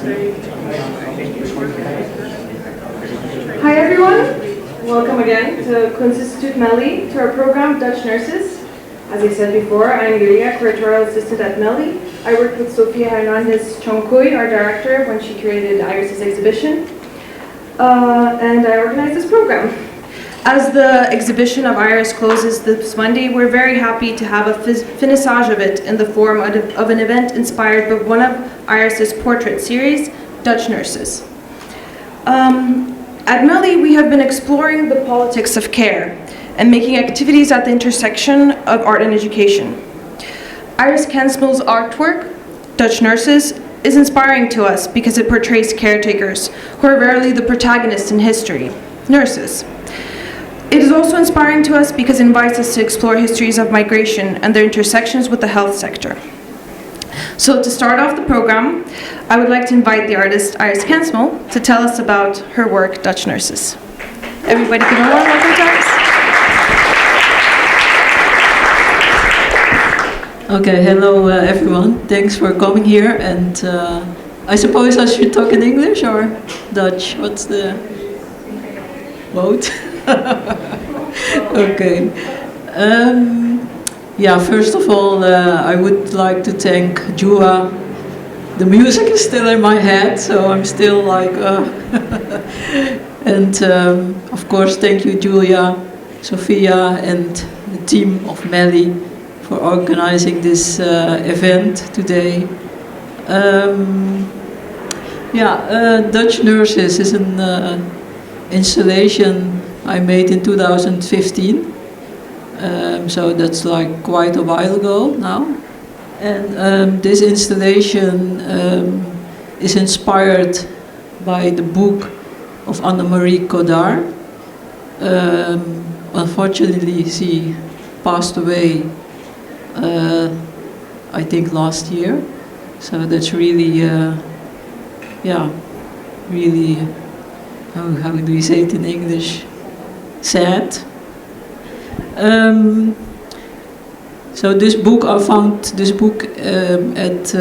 Hi everyone, welcome again to Kunstinstituut Melly, to our program Dutch Nurses. As I said before, I'm Yulia, curatorial assistant at Melly. I worked with Sophia Hernandez Chongkui, our director, when she created Iris's exhibition. And I organized this program. As the exhibition of Iris closes this Monday, we're very happy to have a finissage of it in the form of an event inspired by one of Iris's portrait series, Dutch Nurses. At Melly, we have been exploring the politics of care and making activities at the intersection of art and education. Iris Kensmil's artwork, Dutch Nurses, is inspiring to us because it portrays caretakers who are rarely the protagonists in history, nurses. It is also inspiring to us because it invites us to explore histories of migration and their intersections with the health sector. So to start off the program, I would like to invite the artist Iris Kensmil to tell us about her work, Dutch Nurses. Everybody give a warm welcome to Iris. Okay, hello everyone. Thanks for coming here, and I suppose I should talk in English or Dutch? What's the vote? Okay. Yeah, first of all, I would like to thank Jua. The music is still in my head, so I'm still like, and of course, thank you, Julia, Sophia, and the team of Melly for organizing this event today. Dutch Nurses is an installation I made in 2015. So that's like quite a while ago now. And this installation is inspired by the book of Annemarie Cottaar. Unfortunately, she passed away, I think last year. So that's really, really, how do we say it in English? Sad. So this book, I found this book at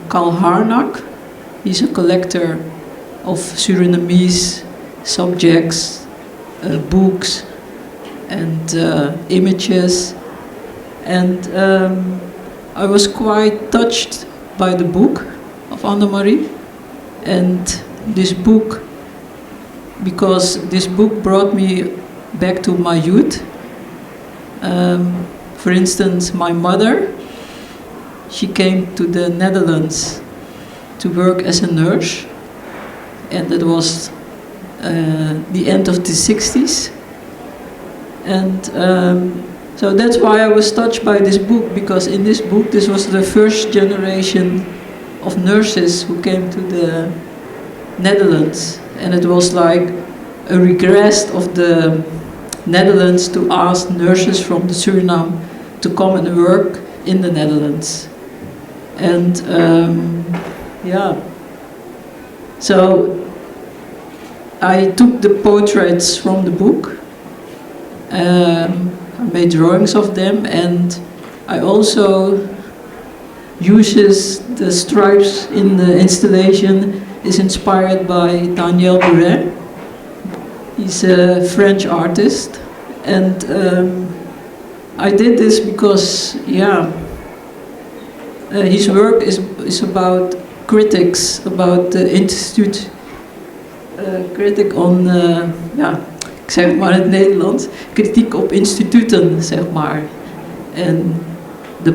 Karl Harnack. He's a collector of Surinamese subjects, books and images. And I was quite touched by the book of Annemarie and this book, because this book brought me back to my youth. For instance, my mother, she came to the Netherlands to work as a nurse, and it was the end of the 60s. And so that's why I was touched by this book, because in this book, this was the first generation of nurses who came to the Netherlands, and it was like a regress of the Netherlands to ask nurses from the Suriname to come and work in the Netherlands. And so I took the portraits from the book, I made drawings of them, and I also uses the stripes in the installation is inspired by Daniel Buret. He's a French artist, and I did this because, his work is about critics, about the instituut, critic on, ik zeg het maar in het Nederlands, kritiek op instituten, zeg maar. En de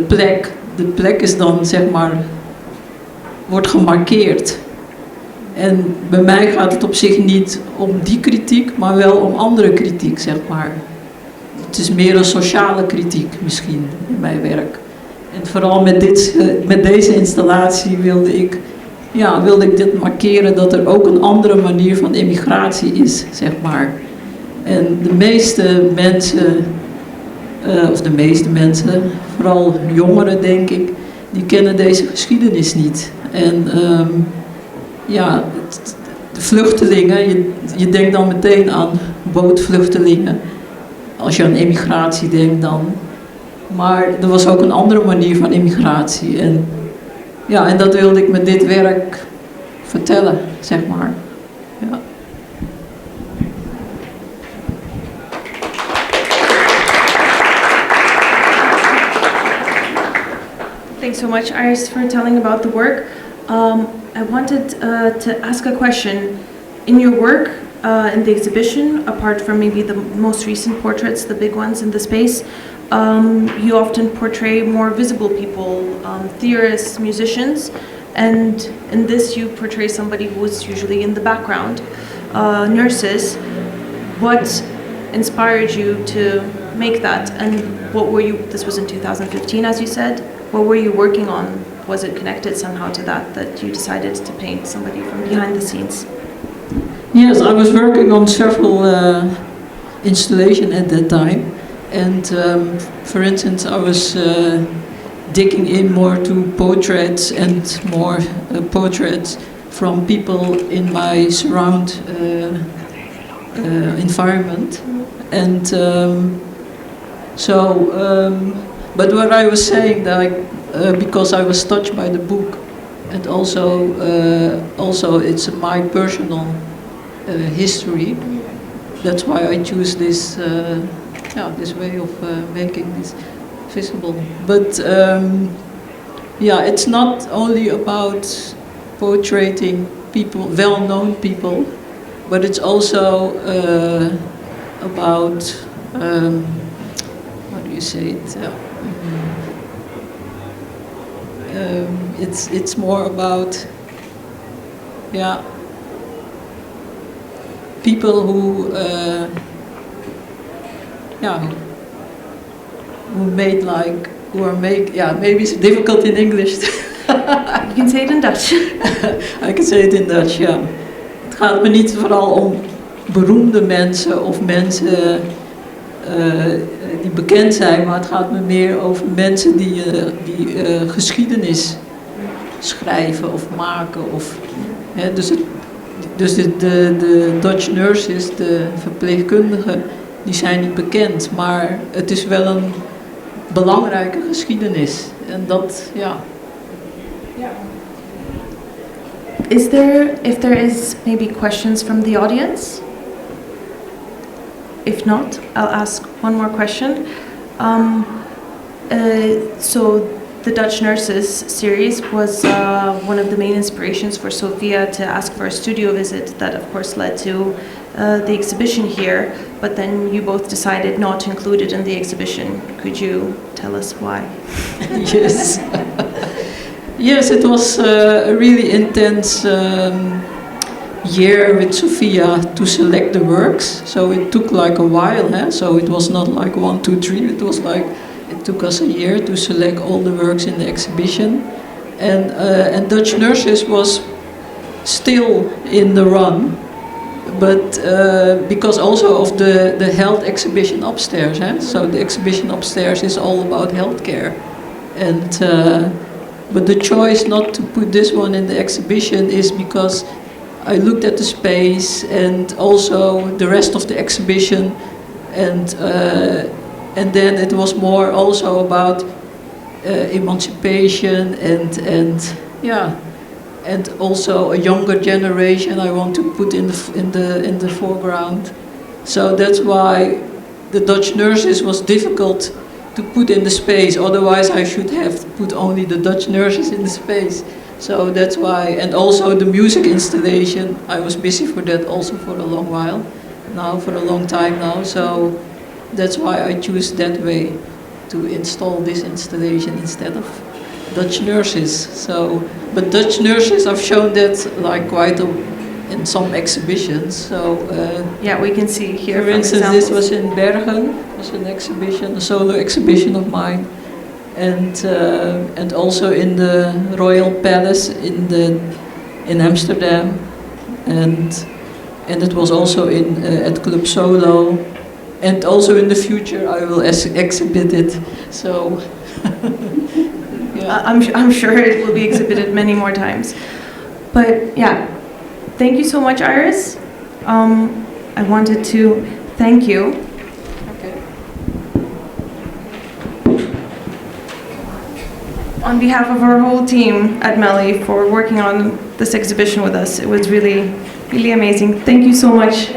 plek is dan, zeg maar, wordt gemarkeerd. En bij mij gaat het op zich niet om die kritiek, maar wel om andere kritiek, zeg maar. Het is meer een sociale kritiek misschien in mijn werk. En vooral met deze installatie wilde ik dit markeren, dat er ook een andere manier van immigratie is, zeg maar. En de meeste mensen, vooral jongeren denk ik, die kennen deze geschiedenis niet. En de vluchtelingen, je denkt dan meteen aan bootvluchtelingen. Als je aan immigratie denkt dan. Maar er was ook een andere manier van immigratie. En dat wilde ik met dit werk vertellen, zeg maar. Ja. Thanks so much, Iris, for telling about the work. I wanted to ask a question. In your work, in the exhibition, apart from maybe the most recent portraits, the big ones in the space, you often portray more visible people, theorists, musicians, and in this you portray somebody who was usually in the background, nurses. What inspired you to make that, and what were you, this was in 2015 as you said, what were you working on? Was it connected somehow to that you decided to paint somebody from behind the scenes? Yes, I was working on several installations at that time, and for instance, I was digging in more to portraits and more portraits from people in my surround environment, and but what I was saying that because I was touched by the book, and also it's my personal history. That's why I choose this this way of making this visible. But it's not only about portraying people, well-known people, but it's also about how do you say it? It's more about people who maybe it's difficult in English. You can say it in Dutch. I can say it in Dutch, ja. Het gaat me niet vooral om beroemde mensen of mensen die bekend zijn, maar het gaat me meer over mensen die geschiedenis schrijven of maken. Dus de Dutch nurses, de verpleegkundigen, die zijn niet bekend, maar het is wel een belangrijke geschiedenis. En dat, ja. If there is maybe questions from the audience? If not, I'll ask one more question. So the Dutch Nurses series was one of the main inspirations for Sophia to ask for a studio visit that of course led to the exhibition here, but then you both decided not to include it in the exhibition. Could you tell us why? Yes. Yes, it was a really intense year with Sophia to select the works. So it took like a while, so it was not like 1, 2, 3. It was like it took us a year to select all the works in the exhibition, and Dutch Nurses was still in the run, but because also of the health exhibition upstairs. So the exhibition upstairs is all about healthcare, and. But the choice not to put this one in the exhibition is because I looked at the space and also the rest of the exhibition, and then it was more also about emancipation and also a younger generation I want to put in the foreground. So that's why the Dutch Nurses was difficult to put in the space, otherwise I should have put only the Dutch Nurses in the space. So that's why, and also the music installation, I was busy for that also for a long while, for a long time now, so that's why I choose that way to install this installation instead of Dutch Nurses. So, but Dutch Nurses, I've shown that like quite in some exhibitions. So yeah, we can see here. For instance, this was in Bergen. It was an exhibition, a solo exhibition of mine, and also in the Royal Palace in Amsterdam, and it was also at Club Solo, and also in the future I will exhibit it. So yeah. I'm sure it will be exhibited many more times. But yeah. Thank you so much, Iris. I wanted to thank you. Okay. on behalf of our whole team at Melly for working on this exhibition with us. It was really, really amazing. Thank you so much.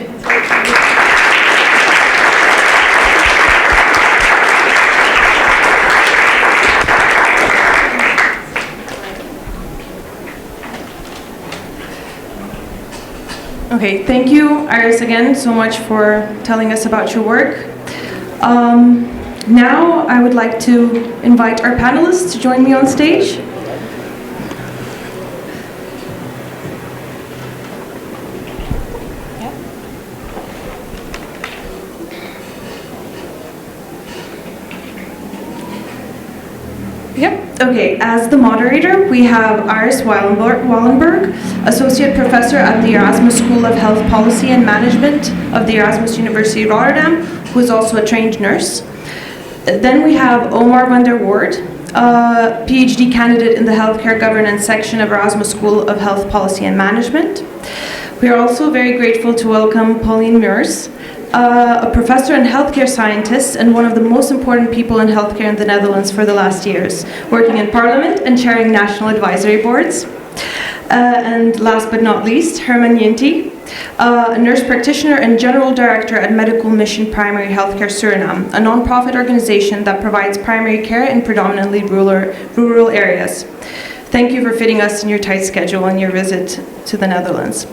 Okay, thank you, Iris, again so much for telling us about your work. Now I would like to invite our panelists to join me on stage. Yep. Okay, as the moderator, we have Iris Wallenberg, Associate Professor at the Erasmus School of Health Policy and Management of the Erasmus University Rotterdam, who is also a trained nurse. Then we have Omar van der Woord, a PhD candidate in the Healthcare Governance section of Erasmus School of Health Policy and Management. We are also very grateful to welcome Pauline Meurs, a professor and healthcare scientist and one of the most important people in healthcare in the Netherlands for the last years, working in Parliament and chairing national advisory boards. And last but not least, Herman Jinti, a nurse practitioner and general director at Medical Mission Primary Healthcare Suriname, a non-profit organization that provides primary care in predominantly rural areas. Thank you for fitting us in your tight schedule on your visit to the Netherlands.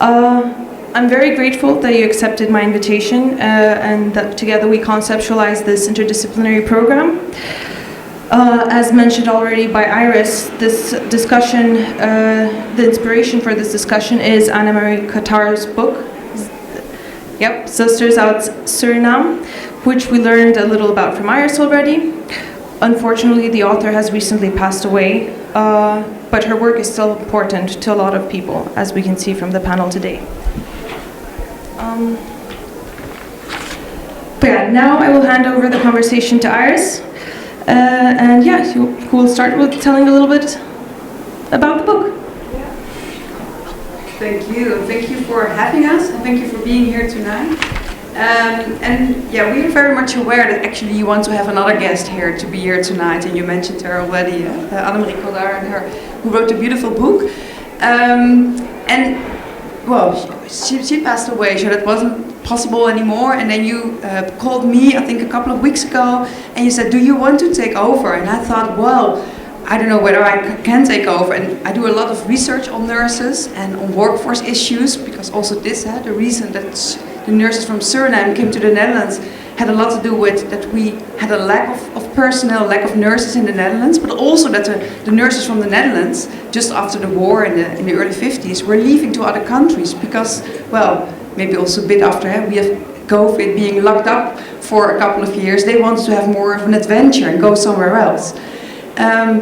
I'm very grateful that you accepted my invitation and that together we conceptualized this interdisciplinary program. As mentioned already by Iris, this discussion, the inspiration for this discussion is Annemarie Cottaar's book, Zusters Uit Suriname, which we learned a little about from Iris already. Unfortunately, the author has recently passed away, but her work is still important to a lot of people, as we can see from the panel today. But yeah, now I will hand over the conversation to Iris. And yeah, who will start with telling a little bit about the book. Thank you. Thank you for having us, and thank you for being here tonight. And yeah, we are very much aware that actually you want to have another guest here to be here tonight, and you mentioned her already, Annemarie Cottaar, who wrote a beautiful book. And well, she passed away, so that wasn't possible anymore. And then you called me, I think a couple of weeks ago, and you said, do you want to take over? And I thought, well, I don't know whether I can take over. And I do a lot of research on nurses and on workforce issues, because also this, the reason that the nurses from Suriname came to the Netherlands had a lot to do with that we had a lack of personnel, lack of nurses in the Netherlands, but also that the nurses from the Netherlands, just after the war in the early 50s, were leaving to other countries because, well, maybe also a bit after we have COVID, being locked up for a couple of years, they wanted to have more of an adventure and go somewhere else.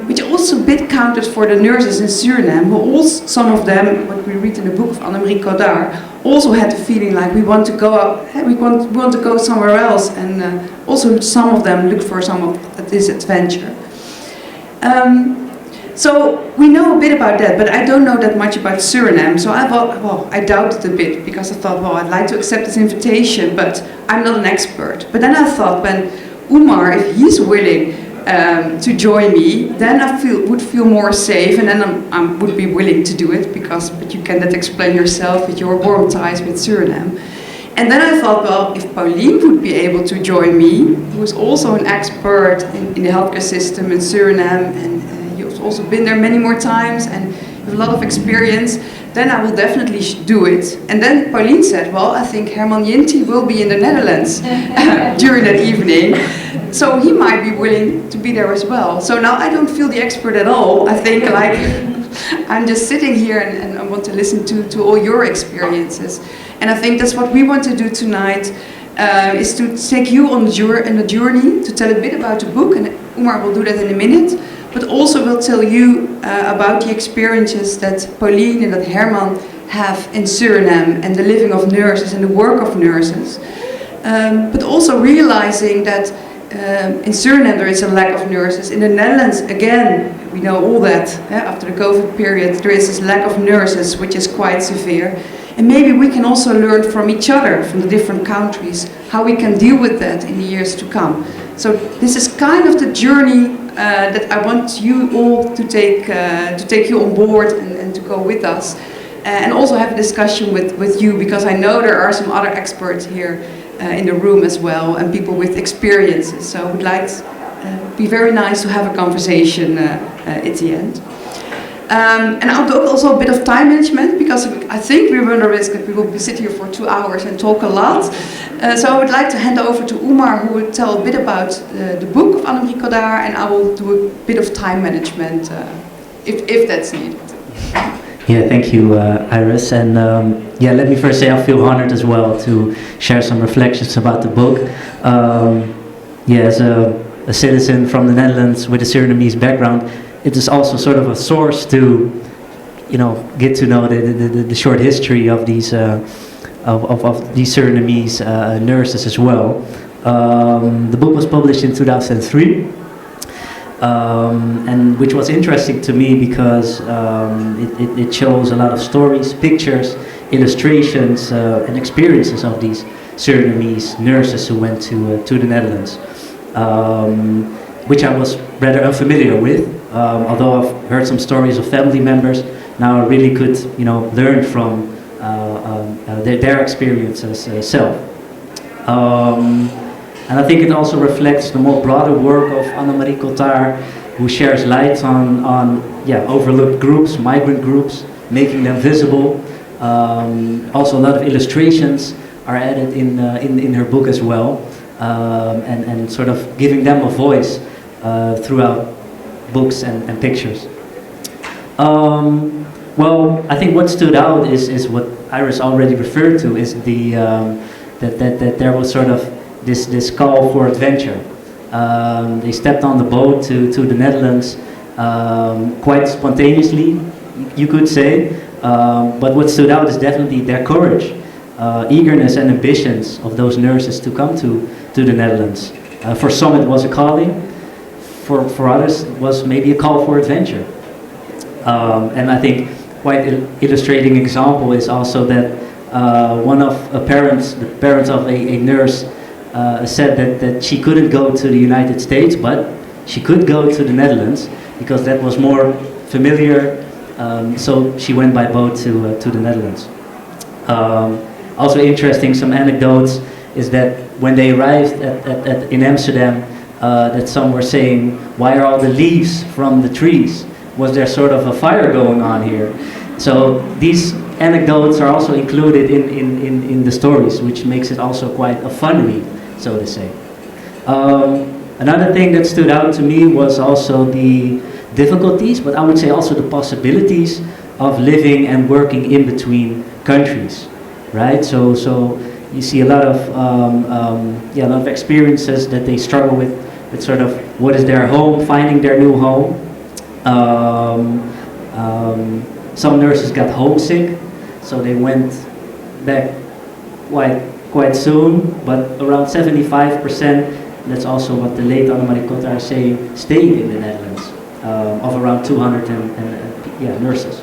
Which also a bit counted for the nurses in Suriname, who also, some of them, what we read in the book of Annemarie Cottaar, also had the feeling like we want to go up, we want to go somewhere else, and also some of them looked for some of this adventure. So we know a bit about that, but I don't know that much about Suriname. So I thought, well, I doubted a bit because I thought, well, I'd like to accept this invitation, but I'm not an expert. But then I thought, when Umar, if he's willing to join me, then I would feel more safe, and then I would be willing to do it, but you cannot explain yourself with your warm ties with Suriname. And then I thought, well, if Pauline would be able to join me, who is also an expert in the healthcare system in Suriname, and you've also been there many more times and have a lot of experience, then I will definitely do it. And then Pauline said, well, I think Herman Jinti will be in the Netherlands during that evening, so he might be willing to be there as well. So now I don't feel the expert at all. I think like I'm just sitting here and I want to listen to all your experiences. And I think that's what we want to do tonight, is to take you on a journey, to tell a bit about the book, and Umar will do that in a minute, but also will tell you about the experiences that Pauline and that Herman have in Suriname and the living of nurses and the work of nurses. But also realizing that in Suriname there is a lack of nurses. In the Netherlands, again, we know all that, after the COVID period, there is this lack of nurses, which is quite severe. And maybe we can also learn from each other, from the different countries, how we can deal with that in the years to come. So this is kind of the journey that I want you all to take you on board and to go with us. And also have a discussion with you, because I know there are some other experts here in the room as well, and people with experiences. So I would like to be very nice to have a conversation at the end. And I'll do also a bit of time management, because I think we run the risk that we will sit here for 2 hours and talk a lot. So I would like to hand over to Umar, who will tell a bit about the book of Annemarie Cottaar, and I will do a bit of time management if that's needed. Yeah, thank you, Iris. And yeah, let me first say I feel honored as well to share some reflections about the book. Yeah, as a citizen from the Netherlands with a Surinamese background, it is also sort of a source to, you know, get to know the short history of these of these Surinamese nurses as well. The book was published in 2003. And which was interesting to me because it shows a lot of stories, pictures, illustrations, and experiences of these Surinamese nurses who went to the Netherlands, which I was rather unfamiliar with. Although I've heard some stories of family members, now I really could, you know, learn from their experiences self. And I think it also reflects the more broader work of Annemarie Cottaar, who shares light on overlooked groups, migrant groups, making them visible. Also a lot of illustrations are added in her book as well, and sort of giving them a voice throughout books and pictures. Well, I think what stood out is what Iris already referred to, is the that there was sort of this call for adventure. They stepped on the boat to the Netherlands quite spontaneously, you could say. But what stood out is definitely their courage, eagerness and ambitions of those nurses to come to the Netherlands. For some it was a calling, for others it was maybe a call for adventure. And I think quite an illustrating example is also that one of the parents of a nurse said that she couldn't go to the United States, but she could go to the Netherlands because that was more familiar. So she went by boat to the Netherlands. Also interesting, some anecdotes is that when they arrived in Amsterdam, that some were saying, why are all the leaves from the trees? Was there sort of a fire going on here? So these anecdotes are also included in the stories, which makes it also quite a fun read, so to say. Another thing that stood out to me was also the difficulties, but I would say also the possibilities of living and working in between countries, right? So you see a lot of experiences that they struggle with sort of what is their home, finding their new home. Some nurses got homesick, so they went back quite soon, but around 75%, that's also what the late Annemarie Cottaar is saying, stayed in the Netherlands, of around 200 nurses.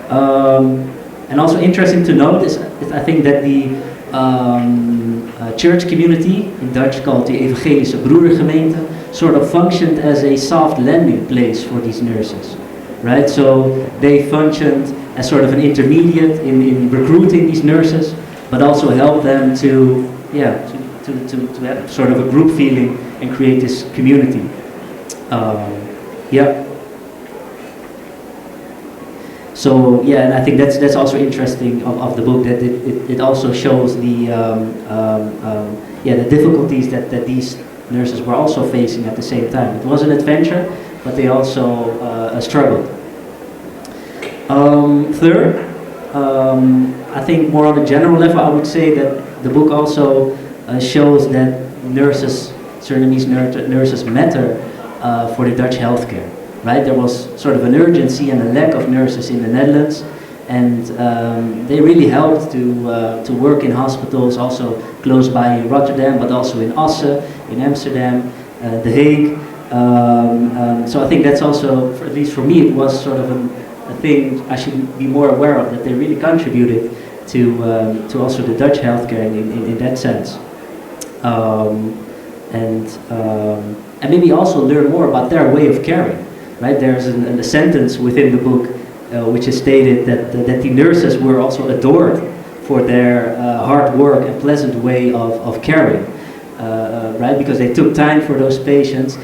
And also interesting to note is I think that the church community, in Dutch called the Evangelische Broedergemeente, sort of functioned as a soft landing place for these nurses, right? So they functioned as sort of an intermediate in recruiting these nurses, but also helped them to have sort of a group feeling and create this community. So and I think that's also interesting of the book, that it also shows the difficulties that these nurses were also facing at the same time. It was an adventure, but they also struggled. Third, I think more on a general level, I would say that the book also shows that Surinamese nurses matter for the Dutch healthcare. Right, there was sort of an urgency and a lack of nurses in the Netherlands, and they really helped to work in hospitals, also close by in Rotterdam, but also in Assen, in Amsterdam, The Hague. So I think that's also, at least for me, it was sort of a thing I should be more aware of, that they really contributed to also the Dutch healthcare in that sense. And maybe also learn more about their way of caring, right? There's a sentence within the book which is stated that the nurses were also adored for their hard work and pleasant way of caring, right? Because they took time for those patients,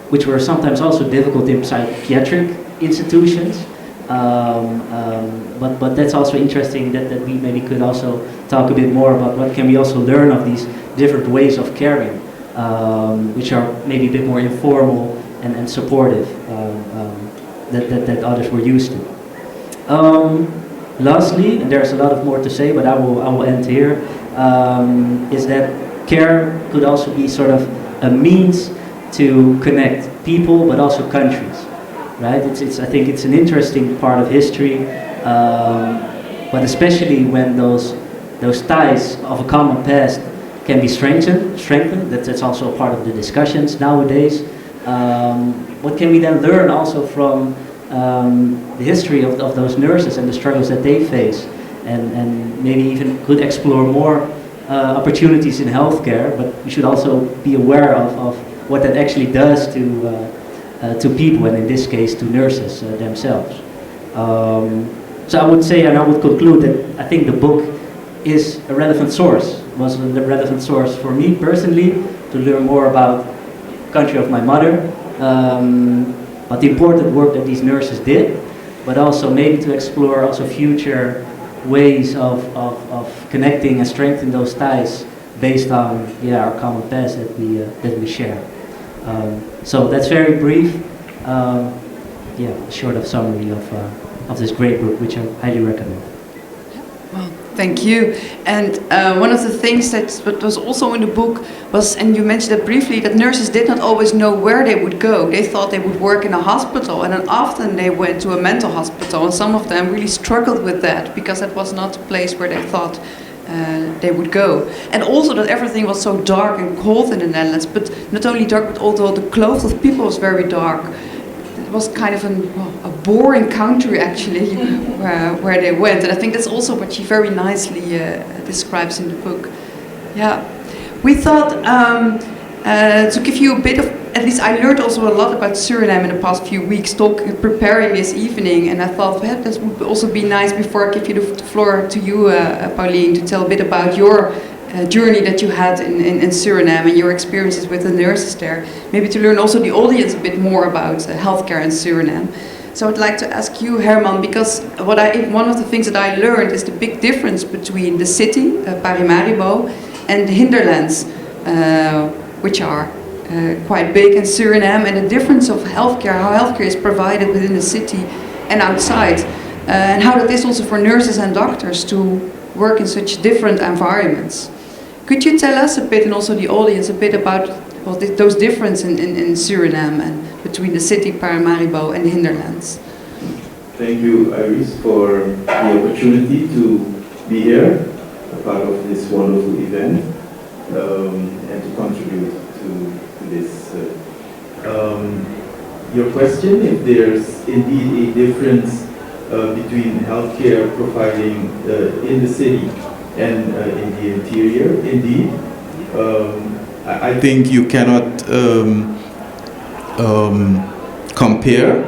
which were sometimes also difficult in psychiatric institutions. But that's also interesting that we maybe could also talk a bit more about what can we also learn of these different ways of caring, which are maybe a bit more informal and supportive that others were used to. Lastly, and there's a lot of more to say, but I will end here, is that care could also be sort of a means to connect people, but also countries, right? I think it's an interesting part of history, but especially when those ties of a common past can be strengthened. That's also a part of the discussions nowadays. What can we then learn also from the history of those nurses and the struggles that they face, and maybe even could explore more opportunities in healthcare, but we should also be aware of what that actually does to people, and in this case to nurses themselves. So I would say, and I would conclude, that I think the book is a relevant source, was a relevant source for me personally to learn more about the country of my mother, but the important work that these nurses did, but also maybe to explore also future ways of connecting and strengthening those ties based on our common past that we share. So that's very brief, short of summary of this great book, which I highly recommend. Well, thank you. And one of the things that was also in the book was, and you mentioned it briefly, that nurses did not always know where they would go. They thought they would work in a hospital, and then often they went to a mental hospital, and some of them really struggled with that because that was not a place where they thought they would go. And also that everything was so dark and cold in the Netherlands, but not only dark, but although the clothes of people was very dark. It was kind of a boring country actually where they went, and I think that's also what she very nicely describes in the book. Yeah, we thought to give you a bit of, at least I learned also a lot about Suriname in the past few weeks preparing this evening, and I thought perhaps this would also be nice before I give you the floor to you, Pauline, to tell a bit about your journey that you had in Suriname and your experiences with the nurses there. Maybe to learn also the audience a bit more about healthcare in Suriname. So I'd like to ask you, Herman, because one of the things that I learned is the big difference between the city, Paramaribo, and the hinterlands, which are quite big in Suriname, and the difference of healthcare, how healthcare is provided within the city and outside, and how that is also for nurses and doctors to work in such different environments. Could you tell us a bit, and also the audience, a bit about those differences in Suriname and between the city, Paramaribo, and the hinterlands? Thank you, Iris, for the opportunity to be here, a part of this wonderful event, and to contribute to this. Your question, if there's indeed a difference between healthcare providing in the city and in the interior, indeed. I think you cannot compare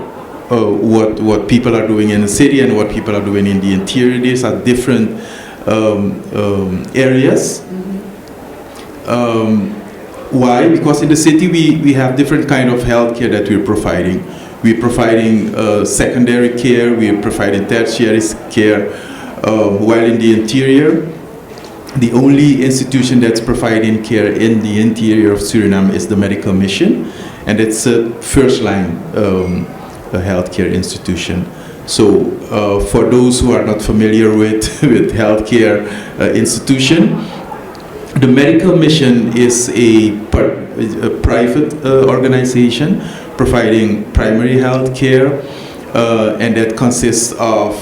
what people are doing in the city and what people are doing in the interior. These are different areas. Why? Because in the city we have different kind of healthcare that we're providing. We're providing secondary care, we're providing tertiary care, while in the interior, the only institution that's providing care in the interior of Suriname is the medical mission, and it's a first-line healthcare institution. So for those who are not familiar with healthcare institution, the medical mission is a private organization providing primary health care, and that consists of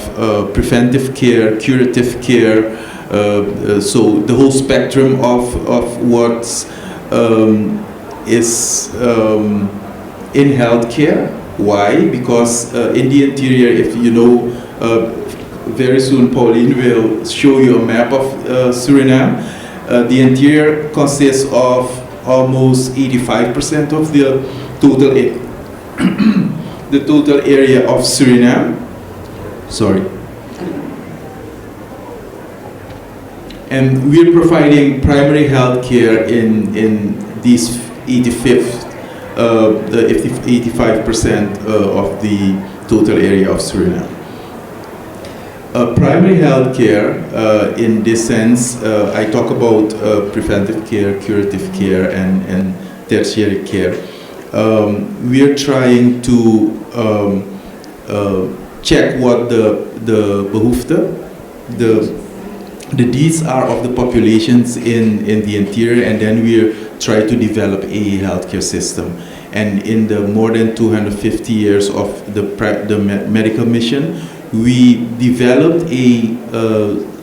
preventive care, curative care, so the whole spectrum of what is in healthcare. Why? Because in the interior, if you know, very soon Pauline will show you a map of Suriname. The interior consists of almost 85% of the total the total area of Suriname. Sorry. And we're providing primary health care in these 85% of the total area of Suriname. Primary health care, in this sense, I talk about preventive care, curative care, and tertiary care. We're trying to check what the behoefte, the needs are of the populations in the interior, and then we try to develop a healthcare system. And in the more than 250 years of the medical mission, we developed a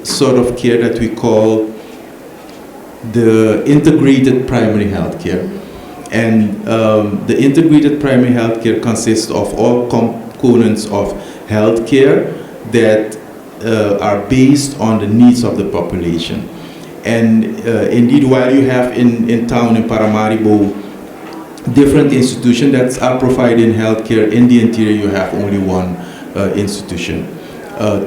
sort of care that we call the integrated primary health care. And the integrated primary health care consists of all components of health care that are based on the needs of the population. And indeed, while you have in town in Paramaribo different institutions that are providing healthcare, in the interior you have only one institution.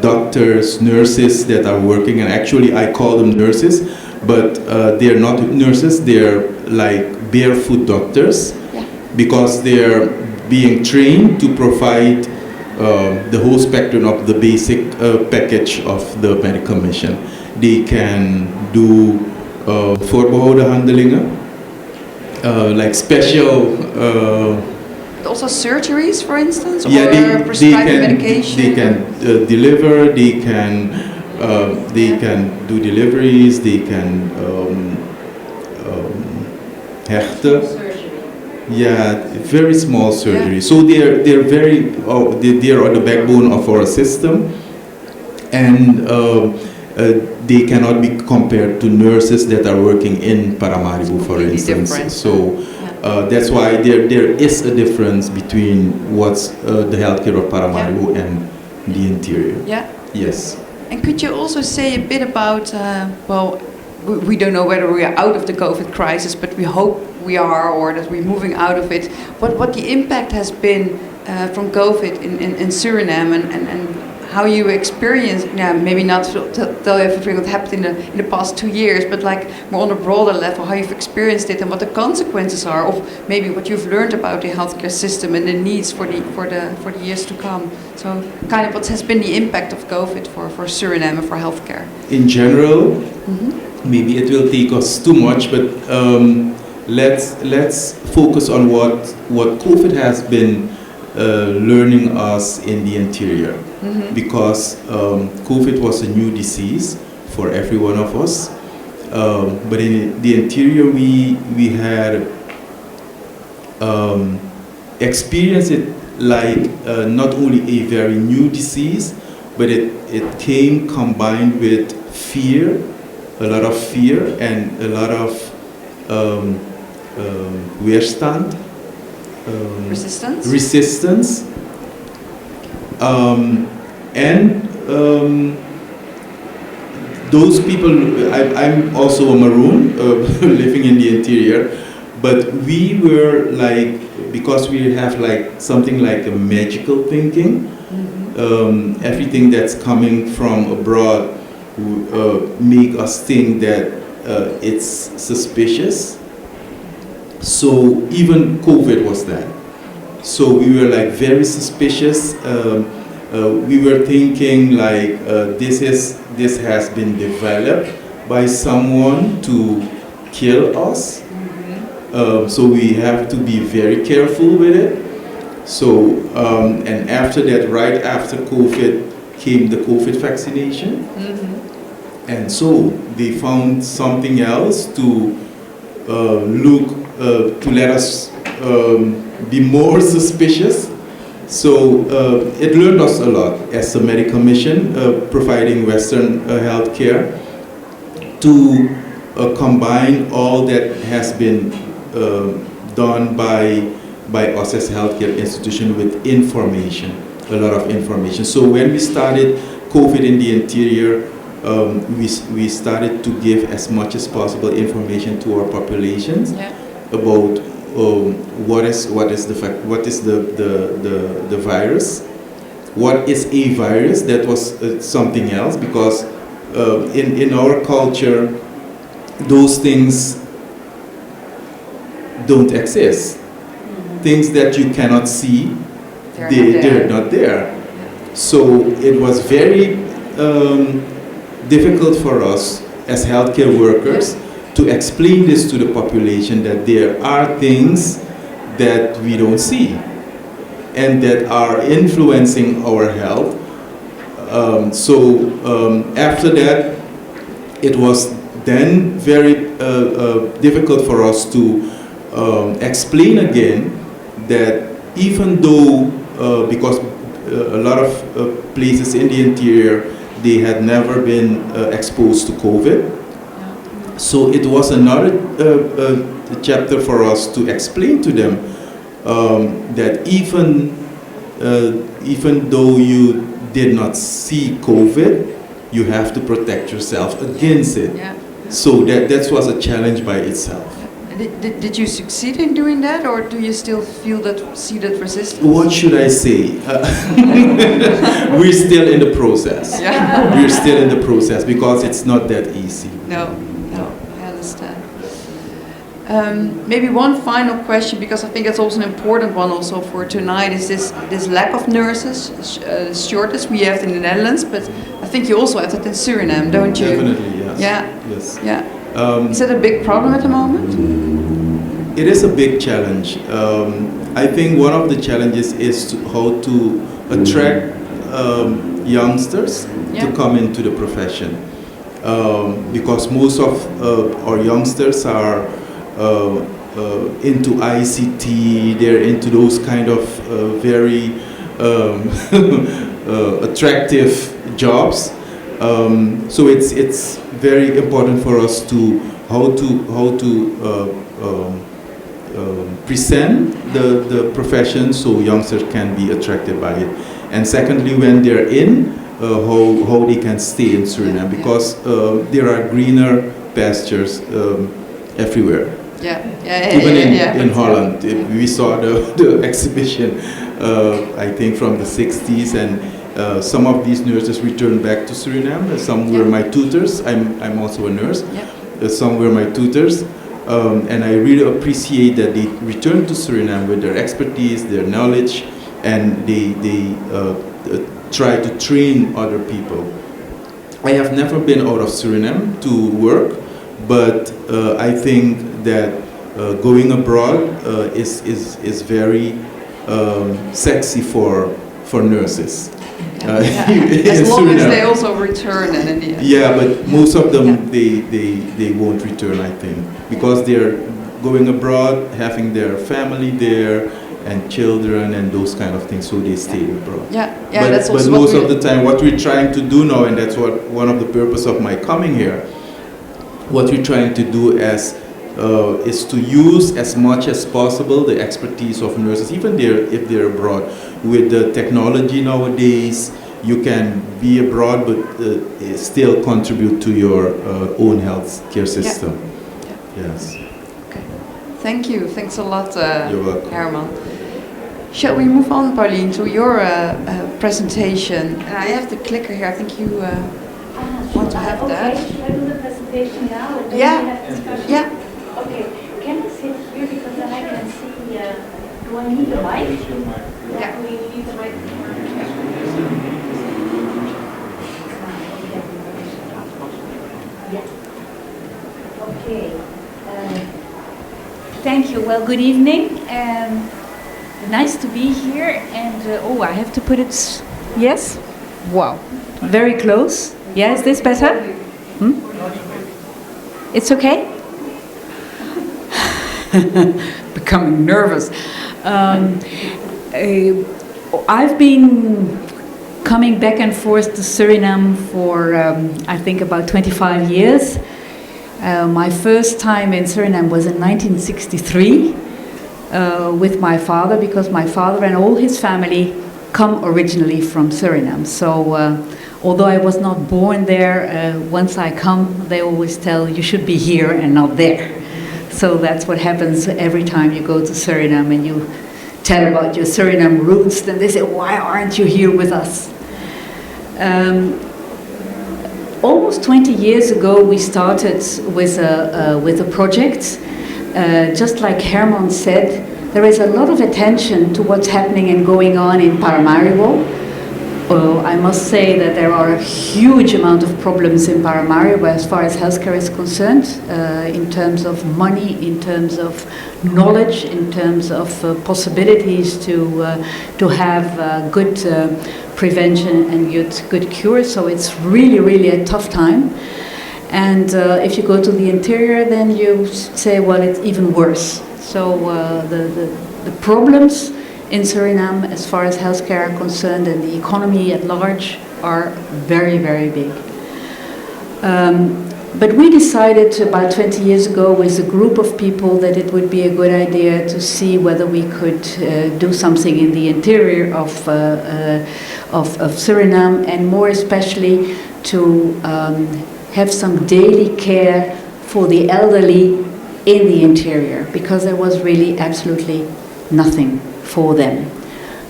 Doctors, nurses that are working, and actually I call them nurses, but they're not nurses, they're like barefoot doctors, because they're being trained to provide the whole spectrum of the basic package of the medical mission. They can do voorbehouden handelingen, like special. Also surgeries, for instance, or yeah, prescribing medication. They can deliver. They can do deliveries. They can hechten. Yeah, very small surgery. Yeah. So they're very they're on the backbone of our system, and they cannot be compared to nurses that are working in Paramaribo, for instance. Different. So that's why there is a difference between what's the healthcare of Paramaribo and the interior. Yeah. Yes. And could you also say a bit about well, we don't know whether we are out of the COVID crisis, but we hope we are, or that we're moving out of it. What the impact has been from COVID in Suriname, and how you experience, maybe not tell everything what happened in the past 2 years, but like more on a broader level, how you've experienced it and what the consequences are of maybe what you've learned about the healthcare system and the needs for the years to come. So kind of what has been the impact of COVID for Suriname and for healthcare. In general, maybe it will take us too much, but let's focus on what COVID has been learning us in the interior, because COVID was a new disease for every one of us, but in the interior we had experienced it like not only a very new disease, but it came combined with fear, a lot of fear and a lot of weerstand. Resistance. And those people, I'm also a Maroon, living in the interior, but we were like, because we have like something like a magical thinking, everything that's coming from abroad make us think that it's suspicious. So even COVID was that. So we were like very suspicious. We were thinking like this has been developed by someone to kill us. So we have to be very careful with it. So and after that, right after COVID, came the COVID vaccination, and so they found something else to to let us be more suspicious. So it learned us a lot as a medical mission, providing Western health care, to combine all that has been done by by us as healthcare institution with information, a lot of information. So when we started COVID in the interior, we started to give as much as possible information to our populations about what is the virus, what is a virus. That was something else, because in our culture those things don't exist. Things that you cannot see, they're not there. So it was very difficult for us as healthcare workers to explain this to the population, that there are things that we don't see and that are influencing our health. After that, it was then very difficult for us to explain again that even though, because a lot of places in the interior, they had never been exposed to COVID. So it was another chapter for us to explain to them that even though you did not see COVID, you have to protect yourself against it. So that was a challenge by itself. Did you succeed in doing that, or do you still see that resistance? What should I say? We're still in the process. We're still in the process, because it's not that easy. No, I understand. Maybe one final question, because I think it's also an important one also for tonight, is this lack of nurses, shortage we have in the Netherlands, but I think you also have that in Suriname, don't you? Definitely, yes. Yes. Is that a big problem at the moment? It is a big challenge. I think one of the challenges is how to attract youngsters to come into the profession, because most of our youngsters are into ICT, they're into those kind of very attractive jobs. So it's very important for us to how to present the profession so youngsters can be attracted by it. And secondly, when they're in, how they can stay in Suriname, because there are greener pastures everywhere. Even in Holland, we saw the exhibition, I think from the 60s, and some of these nurses returned back to Suriname. Some were my tutors. I'm also a nurse. Some were my tutors, and I really appreciate that they returned to Suriname with their expertise, their knowledge, and they try to train other people. I have never been out of Suriname to work, but I think that going abroad is very sexy for nurses. As long as they also return and in the end. Yeah, but most of them they won't return, I think, because they're going abroad, having their family there and children and those kind of things, so they stay abroad. That's also. But most of the time, what we're trying to do now, and that's one of the purpose of my coming here. What we're trying to do is to use as much as possible the expertise of nurses, even if they're abroad. With the technology nowadays, you can be abroad but still contribute to your own health care system. Yes. Okay. Thank you. Thanks a lot, You're welcome. Herman. Shall we move on, Pauline, to your presentation? I have the clicker here. I think you want to have that. Should I do the presentation now? Or do we Yeah. have discussion? Yeah. Okay. Can I sit here because then I can see? Do I need the mic? Yeah. Do we need the mic? Yeah. Okay. Thank you. Well, good evening. Nice to be here. And I have to put it. Yes. Wow. Very close. Yeah. Is this better? It's okay. Becoming nervous. I've been coming back and forth to Suriname for I think about 25 years. My first time in Suriname was in 1963, with my father, because my father and all his family come originally from Suriname. So although I was not born there, once I come, they always tell you should be here and not there. So that's what happens every time you go to Suriname and you tell about your Suriname roots, then they say, why aren't you here with us? Almost 20 years ago, we started with a project. Just like Herman said, there is a lot of attention to what's happening and going on in Paramaribo. I must say that there are a huge amount of problems in Paramaribo as far as healthcare is concerned, in terms of money, in terms of knowledge, in terms of possibilities to have good prevention and good cure. So it's really, really a tough time. And if you go to the interior, then you say, well, it's even worse. So the problems in Suriname, as far as healthcare are concerned, and the economy at large, are very, very big. But we decided about 20 years ago with a group of people that it would be a good idea to see whether we could do something in the interior of Suriname, and more especially to have some daily care for the elderly in the interior, because there was really absolutely nothing for them.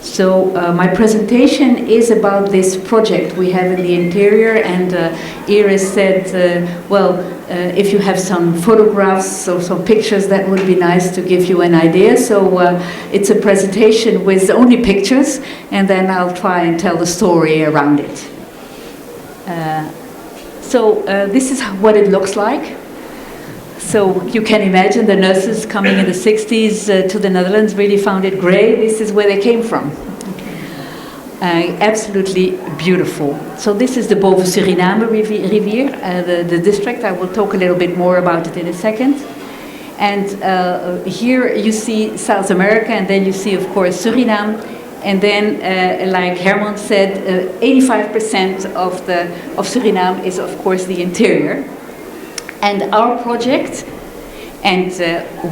So my presentation is about this project we have in the interior, and Iris said, if you have some photographs or some pictures, that would be nice to give you an idea. So it's a presentation with only pictures, and then I'll try and tell the story around it. So this is what it looks like. So you can imagine the nurses coming in the 60s to the Netherlands really found it great. This is where they came from. Absolutely beautiful. So this is the Boven Suriname rivier, the district. I will talk a little bit more about it in a second. And here you see South America, and then you see, of course, Suriname. And then, like Herman said, 85% of Suriname is, of course, the interior. And our project, and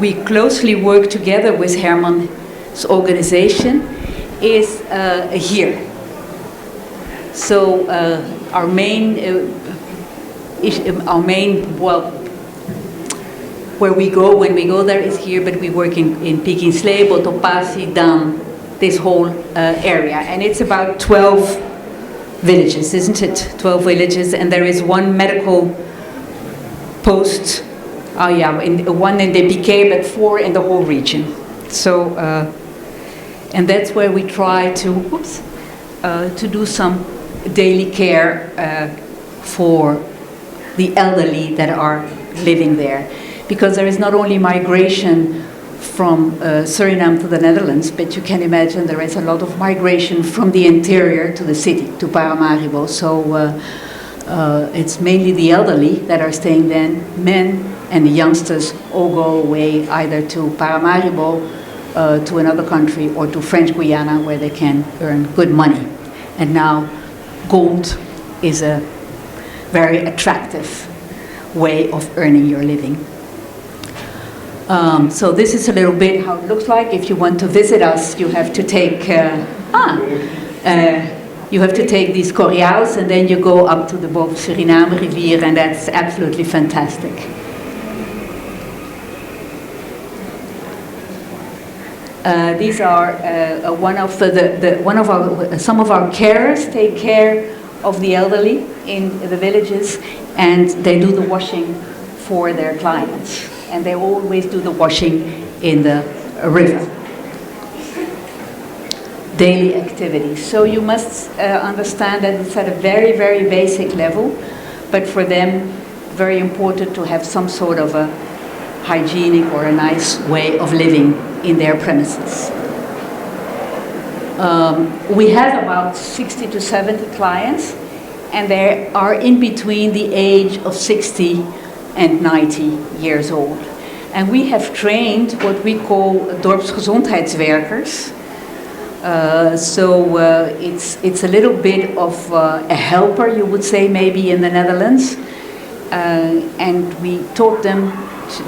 we closely work together with Herman's organization, is here. So our main, where we go when we go there is here, but we work in Pikinslee, Botopasi, Dam, this whole area. And it's about 12 villages, isn't it? 12 villages, and there is one medical post, one in the BK, but 4 in the whole region. So, and that's where we try to do some daily care for the elderly that are living there. Because there is not only migration from Suriname to the Netherlands, but you can imagine there is a lot of migration from the interior to the city, to Paramaribo. So it's mainly the elderly that are staying there. Men and the youngsters all go away either to Paramaribo, to another country, or to French Guiana, where they can earn good money. And now gold is a very attractive way of earning your living. So this is a little bit how it looks like. If you want to visit us, you have to take these corriaals, and then you go up to the Boven Suriname rivier, and that's absolutely fantastic. These are some of our carers take care of the elderly in the villages, and they do the washing for their clients. And they always do the washing in the river. Daily activities. So you must understand that it's at a very, very basic level, but for them, very important to have some sort of a hygienic or a nice way of living in their premises. We have about 60 to 70 clients, and they are in between the age of 60 and 90 years old. And we have trained what we call dorpsgezondheidswerkers. It's a little bit of a helper, you would say, maybe in the Netherlands. And we taught them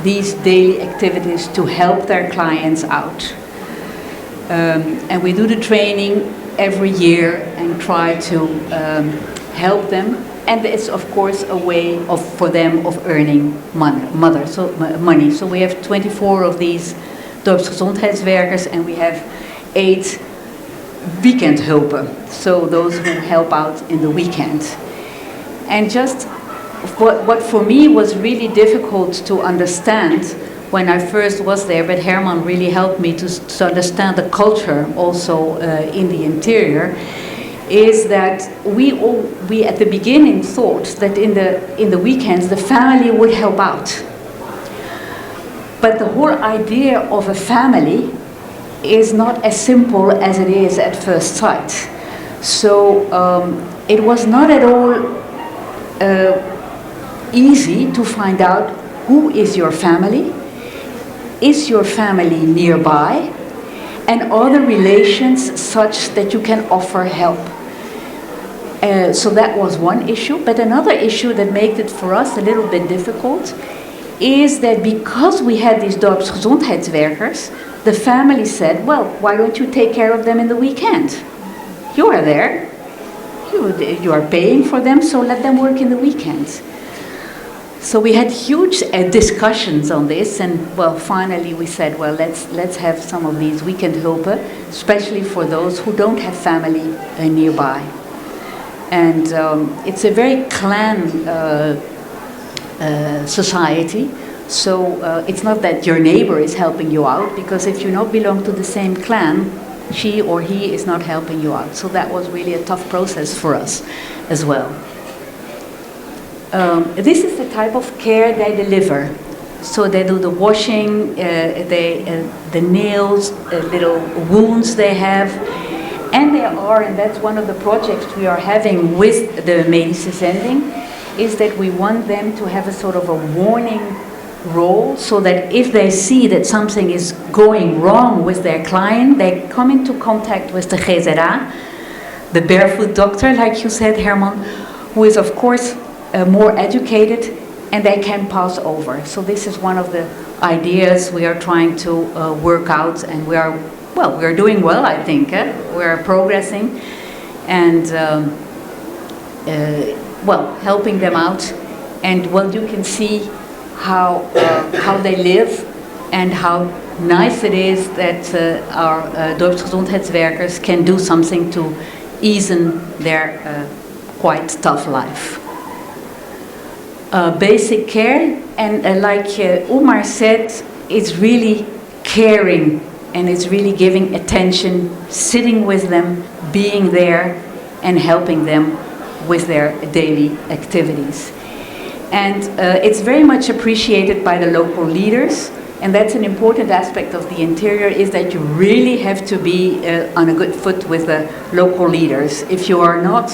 these daily activities to help their clients out. And we do the training every year and try to help them. And it's of course a way for them of earning money. So we have 24 of these dorpsgezondheidswerkers and we have 8 weekendhulpen. So those who help out in the weekend. And just what for me was really difficult to understand when I first was there, but Herman really helped me to understand the culture also in the interior, is that we at the beginning thought that in the weekends the family would help out. But the whole idea of a family is not as simple as it is at first sight. So it was not at all easy to find out who is your family, is your family nearby, and are the relations such that you can offer help. So that was one issue, but another issue that made it for us a little bit difficult is that because we had these dorpsgezondheidswerkers, the family said, well, why don't you take care of them in the weekend? You are there, you are paying for them, so let them work in the weekends. So we had huge discussions on this, and well, finally we said, well, let's have some of these weekendhulpen, especially for those who don't have family nearby. And it's a very clan society, so it's not that your neighbor is helping you out, because if you don't belong to the same clan, she or he is not helping you out. So that was really a tough process for us as well. This is the type of care they deliver. So they do the washing, the nails, little wounds they have. And they are, and that's one of the projects we are having with the medische zending, is that we want them to have a sort of a warning role, so that if they see that something is going wrong with their client, they come into contact with the GZA, the barefoot doctor, like you said, Herman, who is of course more educated, and they can pass over. So this is one of the ideas we are trying to work out, and we are doing well, I think. We are progressing, and helping them out. And well, you can see how they live and how nice it is that our dorpsgezondheidswerkers can do something to ease their quite tough life. Basic care, and like Umar said, it's really caring, and it's really giving attention, sitting with them, being there, and helping them with their daily activities. And it's very much appreciated by the local leaders, and that's an important aspect of the interior, is that you really have to be on a good foot with the local leaders. If you are not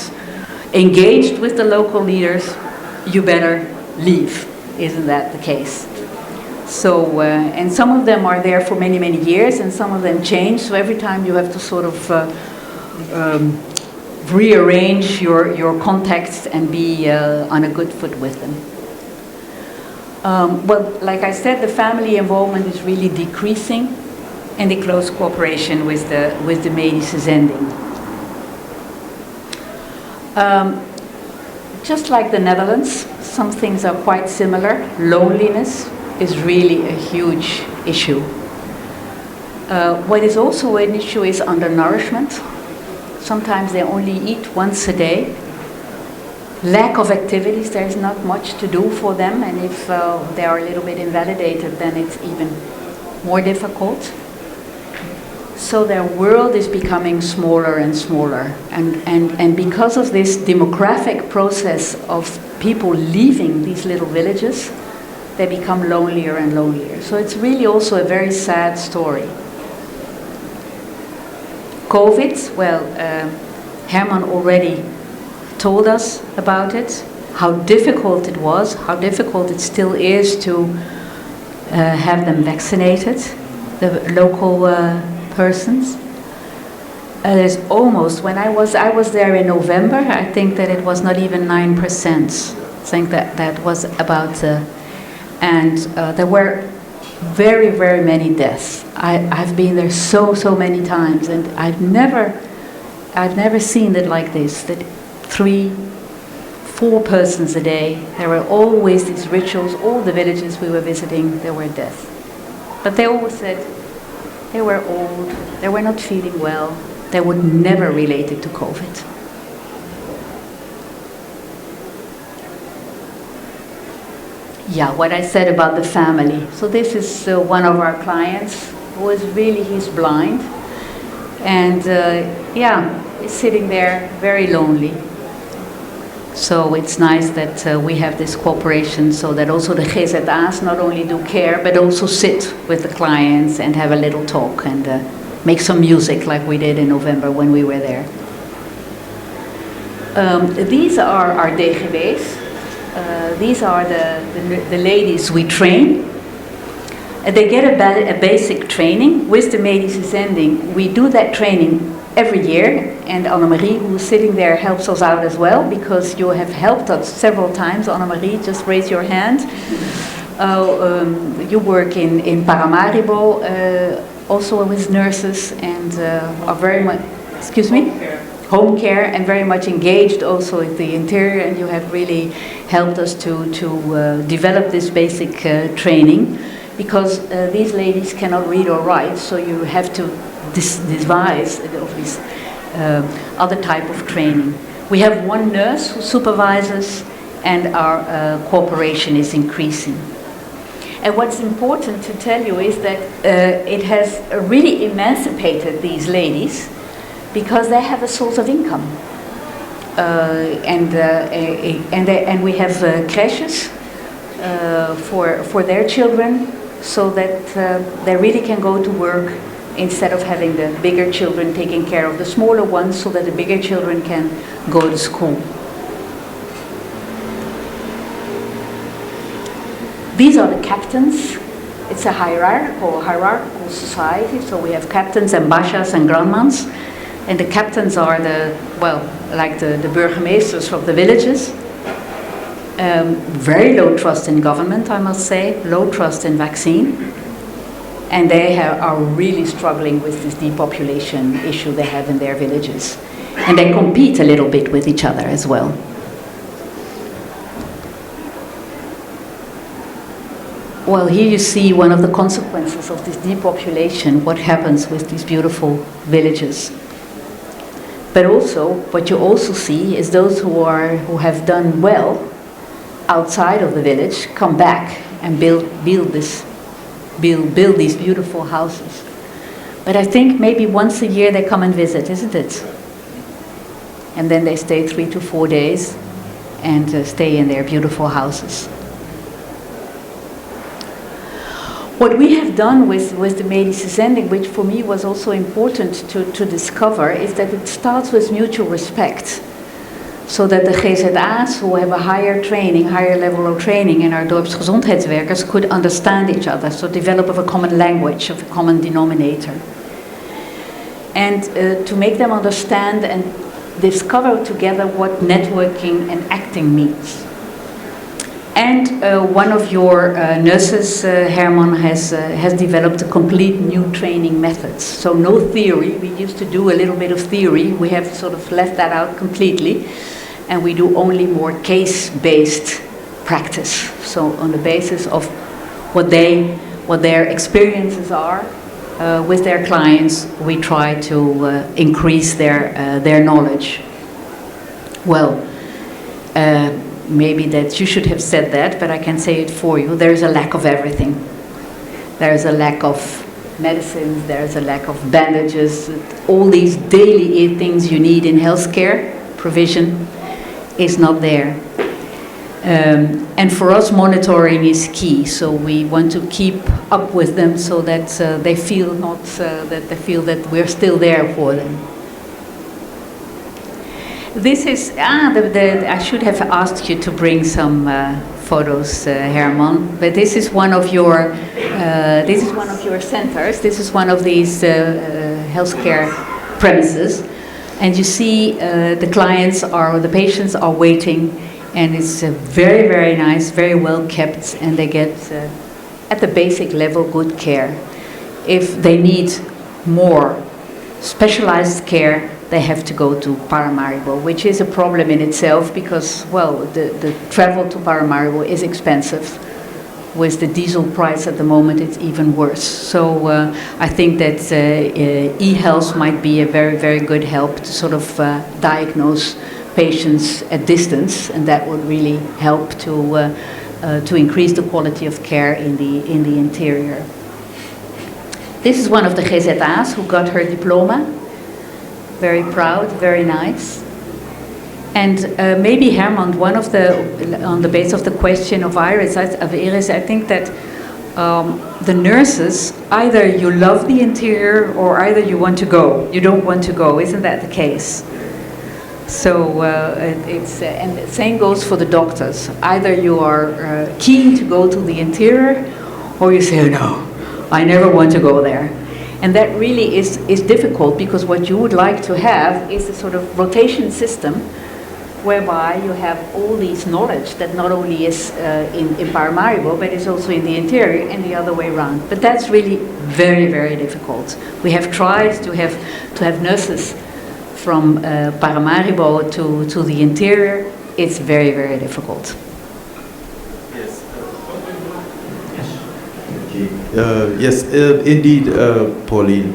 engaged with the local leaders, you better leave. Isn't that the case? So, and some of them are there for many, many years, and some of them change, so every time you have to sort of rearrange your contacts and be on a good foot with them. Well, like I said, the family involvement is really decreasing, and the close cooperation with the medische zending. Just like the Netherlands, some things are quite similar. Loneliness is really a huge issue. What is also an issue is undernourishment. Sometimes they only eat once a day. Lack of activities, there's not much to do for them, and if they are a little bit invalidated, then it's even more difficult. So their world is becoming smaller and smaller, and because of this demographic process of people leaving these little villages, they become lonelier and lonelier. So it's really also a very sad story. COVID, well, Herman already told us about it, how difficult it was, how difficult it still is to have them vaccinated, the local persons. There's almost, when I was there in November, I think that it was not even 9%. I think that was about, And there were very, very many deaths. I've been there so many times, and I've never seen it like this, that 3, 4 persons a day. There were always these rituals. All the villages we were visiting, there were deaths. But they always said they were old, they were not feeling well, they would never relate it to COVID. Yeah, what I said about the family. So this is one of our clients who is really, he's blind. And yeah, he's sitting there very lonely. So it's nice that we have this cooperation so that also the GZA's not only do care, but also sit with the clients and have a little talk and make some music like we did in November when we were there. These are our DGW's. These are the ladies we train. They get a basic training. With the medische zending, we do that training every year, and Annemarie, who is sitting there, helps us out as well, because you have helped us several times. Annemarie, just raise your hand. You work in Paramaribo, also with nurses, and are very much, excuse me? Home care, and very much engaged also in the interior, and you have really helped us to develop this basic training, because these ladies cannot read or write, so you have to devise this other type of training. We have one nurse who supervises, and our cooperation is increasing. And what's important to tell you is that it has really emancipated these ladies, because they have a source of income. And we have creches for their children, so that they really can go to work instead of having the bigger children taking care of the smaller ones, so that the bigger children can go to school. These are the captains. It's a hierarchical society, so we have captains and bashas and grandmans. And the captains are like the burgemeesters of the villages. Very low trust in government, I must say, low trust in vaccine. And they are really struggling with this depopulation issue they have in their villages. And they compete a little bit with each other as well. Well, here you see one of the consequences of this depopulation, what happens with these beautiful villages. But also, what you also see is those who have done well outside of the village come back and build these beautiful houses. But I think maybe once a year they come and visit, isn't it? And then they stay 3 to 4 days and stay in their beautiful houses. What we have done with the medische zending, which for me was also important to discover, is that it starts with mutual respect. So that the GZA's who have a higher level of training, and our dorpsgezondheidswerkers could understand each other, so develop a common language, of a common denominator. And to make them understand and discover together what networking and acting means. And one of your nurses, Herman, has developed a complete new training methods. So no theory. We used to do a little bit of theory. We have sort of left that out completely. And we do only more case-based practice. So on the basis of what their experiences are with their clients, we try to increase their knowledge. Well, maybe that you should have said that, but I can say it for you. There is a lack of everything. There is a lack of medicines, there is a lack of bandages, all these daily things you need in healthcare provision is not there. And for us, monitoring is key. So we want to keep up with them so that they feel that we're still there for them. This is I should have asked you to bring some photos, Herman. But this is one of your centers. This is one of these healthcare premises, and you see the patients are waiting And it's very, very nice, very well kept, and they get, at the basic level, good care. If they need more specialized care, they have to go to Paramaribo, which is a problem in itself because, well, the travel to Paramaribo is expensive. With the diesel price at the moment, it's even worse. So I think that e-health might be a very, very good help to sort of diagnose patients at distance, and that would really help to increase the quality of care in the interior. This is one of the GZA's who got her diploma. Very proud, very nice. And maybe Herman, on the basis of the question of Iris, I think that the nurses, either you love the interior or either you want to go. You don't want to go, isn't that the case? So and the same goes for the doctors. Either you are keen to go to the interior, or you say, oh, no, I never want to go there. And that really is difficult, because what you would like to have is a sort of rotation system whereby you have all these knowledge that not only is in Paramaribo, but is also in the interior, and the other way around. But that's really very, very difficult. We have tried to have nurses from Paramaribo to the interior. It's very, very difficult. Yes. Yes, indeed, Pauline.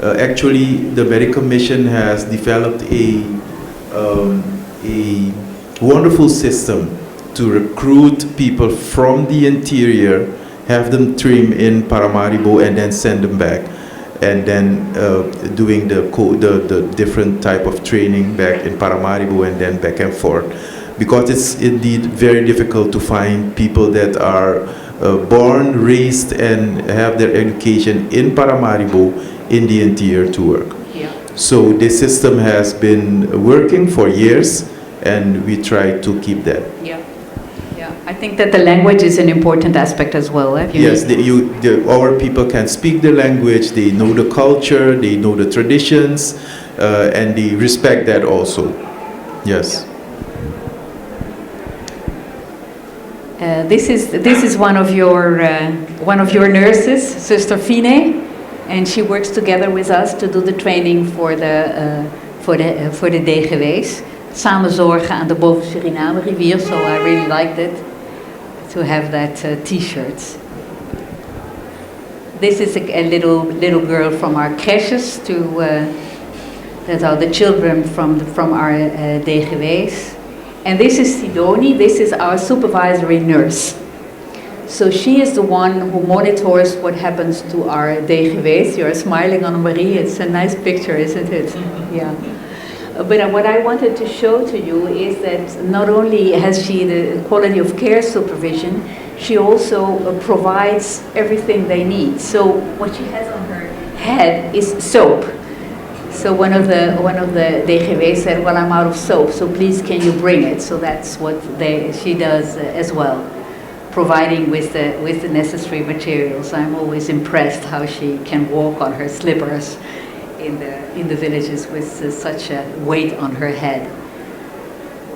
Actually, the Medical Mission has developed a wonderful system to recruit people from the interior, have them train in Paramaribo, and then send them back, and then doing the different type of training back in Paramaribo and then back and forth, because it's indeed very difficult to find people that are born, raised, and have their education in Paramaribo in the interior to work. Yeah. So this system has been working for years, and we try to keep that. Yeah, yeah. I think that the language is an important aspect as well. Yes, our people can speak the language, they know the culture, they know the traditions, and they respect that also. Yes. This is one of your nurses, Sister Fine, and she works together with us to do the training for the DGW's. Samen zorgen aan de boven Suriname rivier, so I really liked it to have that T-shirt. This is a little girl from our creches that are the children from our DGW's. And this is Sidoni, this is our supervisory nurse. So she is the one who monitors what happens to our DGW's. You're smiling, Annemarie, it's a nice picture, isn't it? Yeah. But what I wanted to show to you is that not only has she the quality of care supervision, she also provides everything they need. So what she has on her head is soap. So one of the DGW said, well, I'm out of soap, so please can you bring it? So that's what she does as well, providing with the necessary materials. I'm always impressed how she can walk on her slippers in the villages with such a weight on her head.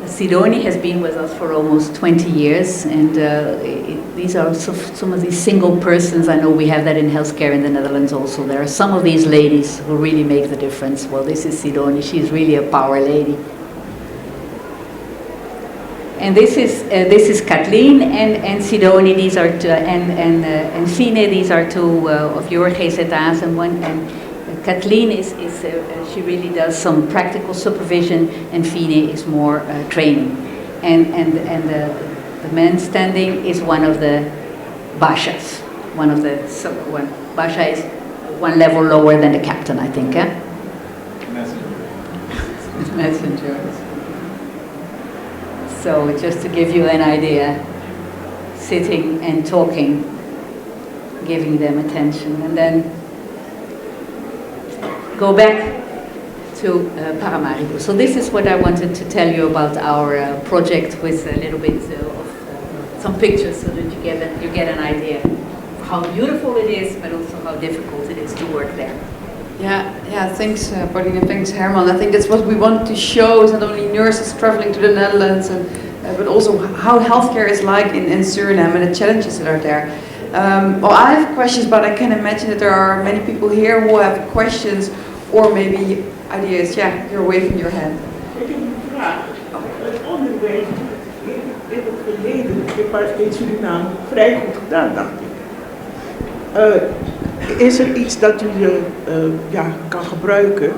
Sidoni has been with us for almost 20 years, and these are some of these single persons. I know we have that in healthcare in the Netherlands also. There are some of these ladies who really make the difference. Well, this is Sidoni. She's really a power lady. And this is Kathleen and Sidoni. These are and Fine. These are two of your GZA's, and Kathleen she really does some practical supervision, and Fine is more training. And the man standing is one of the Bashas. Basha is one level lower than the captain, I think. Messenger. So just to give you an idea, sitting and talking, giving them attention, and then go back to Paramaribo. So this is what I wanted to tell you about our project, with a little bit of some pictures, so that you get an idea of how beautiful it is, but also how difficult it is to work there. Yeah. Thanks, Pauline, and thanks, Herman. I think that's what we want to show. Is not only nurses traveling to the Netherlands and but also how healthcare is like in Suriname and the challenges that are there. Well, I have questions, but I can imagine that there are many people here who have questions or maybe ideas. Yeah, you're waving your hand. Ik heb een vraag. Het onderwijs in het verleden in Suriname vrij goed gedaan, dacht ik. Is er iets dat u kan gebruiken,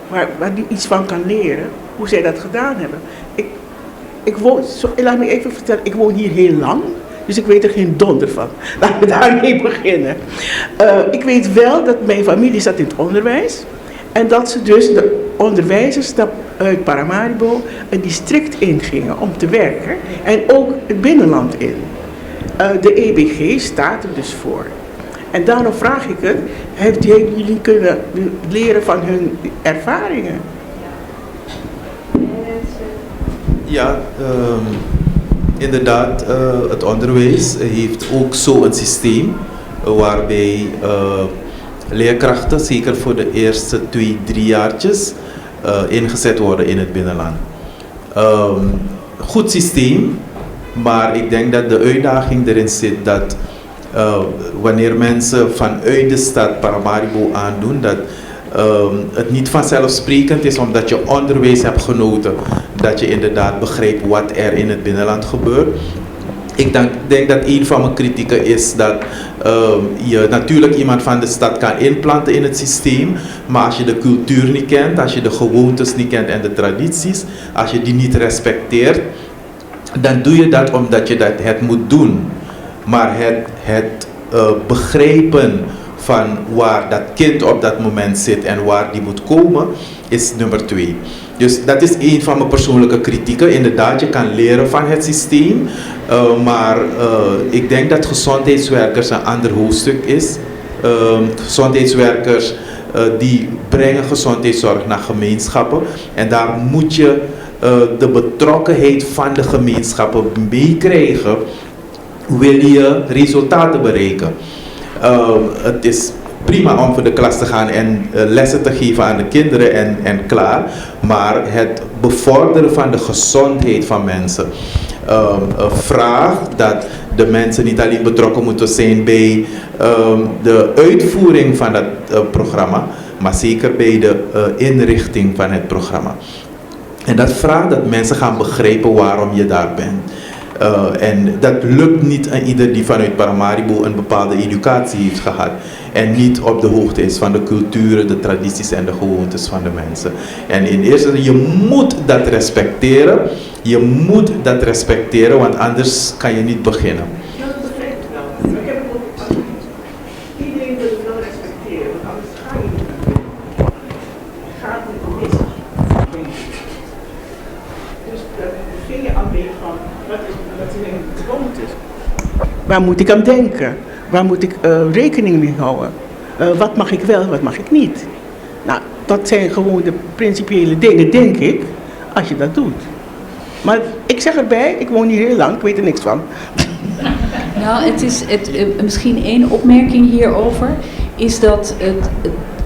waar u iets van kan leren, hoe zij dat gedaan hebben? Laat me even vertellen, ik woon hier heel lang, dus ik weet er geen donder van. Laten we daarmee beginnen. Ik weet wel dat mijn familie zat in het onderwijs en dat ze dus de onderwijzers uit Paramaribo een district ingingen om te werken en ook het binnenland in. De EBG staat er dus voor. En daarom vraag ik het, hebben jullie kunnen leren van hun ervaringen? Ja, inderdaad, het onderwijs heeft ook zo'n systeem waarbij leerkrachten, zeker voor de eerste 2-3 jaartjes, ingezet worden in het binnenland. Goed systeem, maar ik denk dat de uitdaging erin zit dat wanneer mensen vanuit de stad Paramaribo aandoen, dat het niet vanzelfsprekend is omdat je onderwijs hebt genoten, dat je inderdaad begrijpt wat er in het binnenland gebeurt. Ik denk dat een van mijn kritieken is dat je natuurlijk iemand van de stad kan inplanten in het systeem, maar als je de cultuur niet kent, als je de gewoontes niet kent en de tradities, als je die niet respecteert, dan doe je dat omdat je het moet doen. Maar het begrijpen van waar dat kind op dat moment zit en waar die moet komen, is nummer 2. Dus dat is een van mijn persoonlijke kritieken. Inderdaad, je kan leren van het systeem, maar ik denk dat gezondheidswerkers een ander hoofdstuk is. Gezondheidswerkers die brengen gezondheidszorg naar gemeenschappen en daar moet je de betrokkenheid van de gemeenschappen meekrijgen. Wil je resultaten bereiken? Het is prima om voor de klas te gaan en lessen te geven aan de kinderen en klaar. Maar het bevorderen van de gezondheid van mensen vraagt dat de mensen niet alleen betrokken moeten zijn bij de uitvoering van dat programma, maar zeker bij de inrichting van het programma. En dat vraagt dat mensen gaan begrijpen waarom je daar bent. En dat lukt niet aan ieder die vanuit Paramaribo een bepaalde educatie heeft gehad en niet op de hoogte is van de culturen, de tradities en de gewoontes van de mensen. En in eerste je moet dat respecteren. Je moet dat respecteren, want anders kan je niet beginnen. Ja, dat begrijp ik wel. Maar ik heb het ook iedereen wil het wel respecteren, want anders ga je niet beginnen. Gaat het mis. Dus daar begin je al mee van, wat zijn de gewoontes? Waar moet ik aan denken? Waar moet ik rekening mee houden? Wat mag ik wel, wat mag ik niet? Nou, dat zijn gewoon de principiële dingen, denk ik, als je dat doet. Maar ik zeg erbij, ik woon hier heel lang, ik weet er niks van. Nou, misschien één opmerking hierover is dat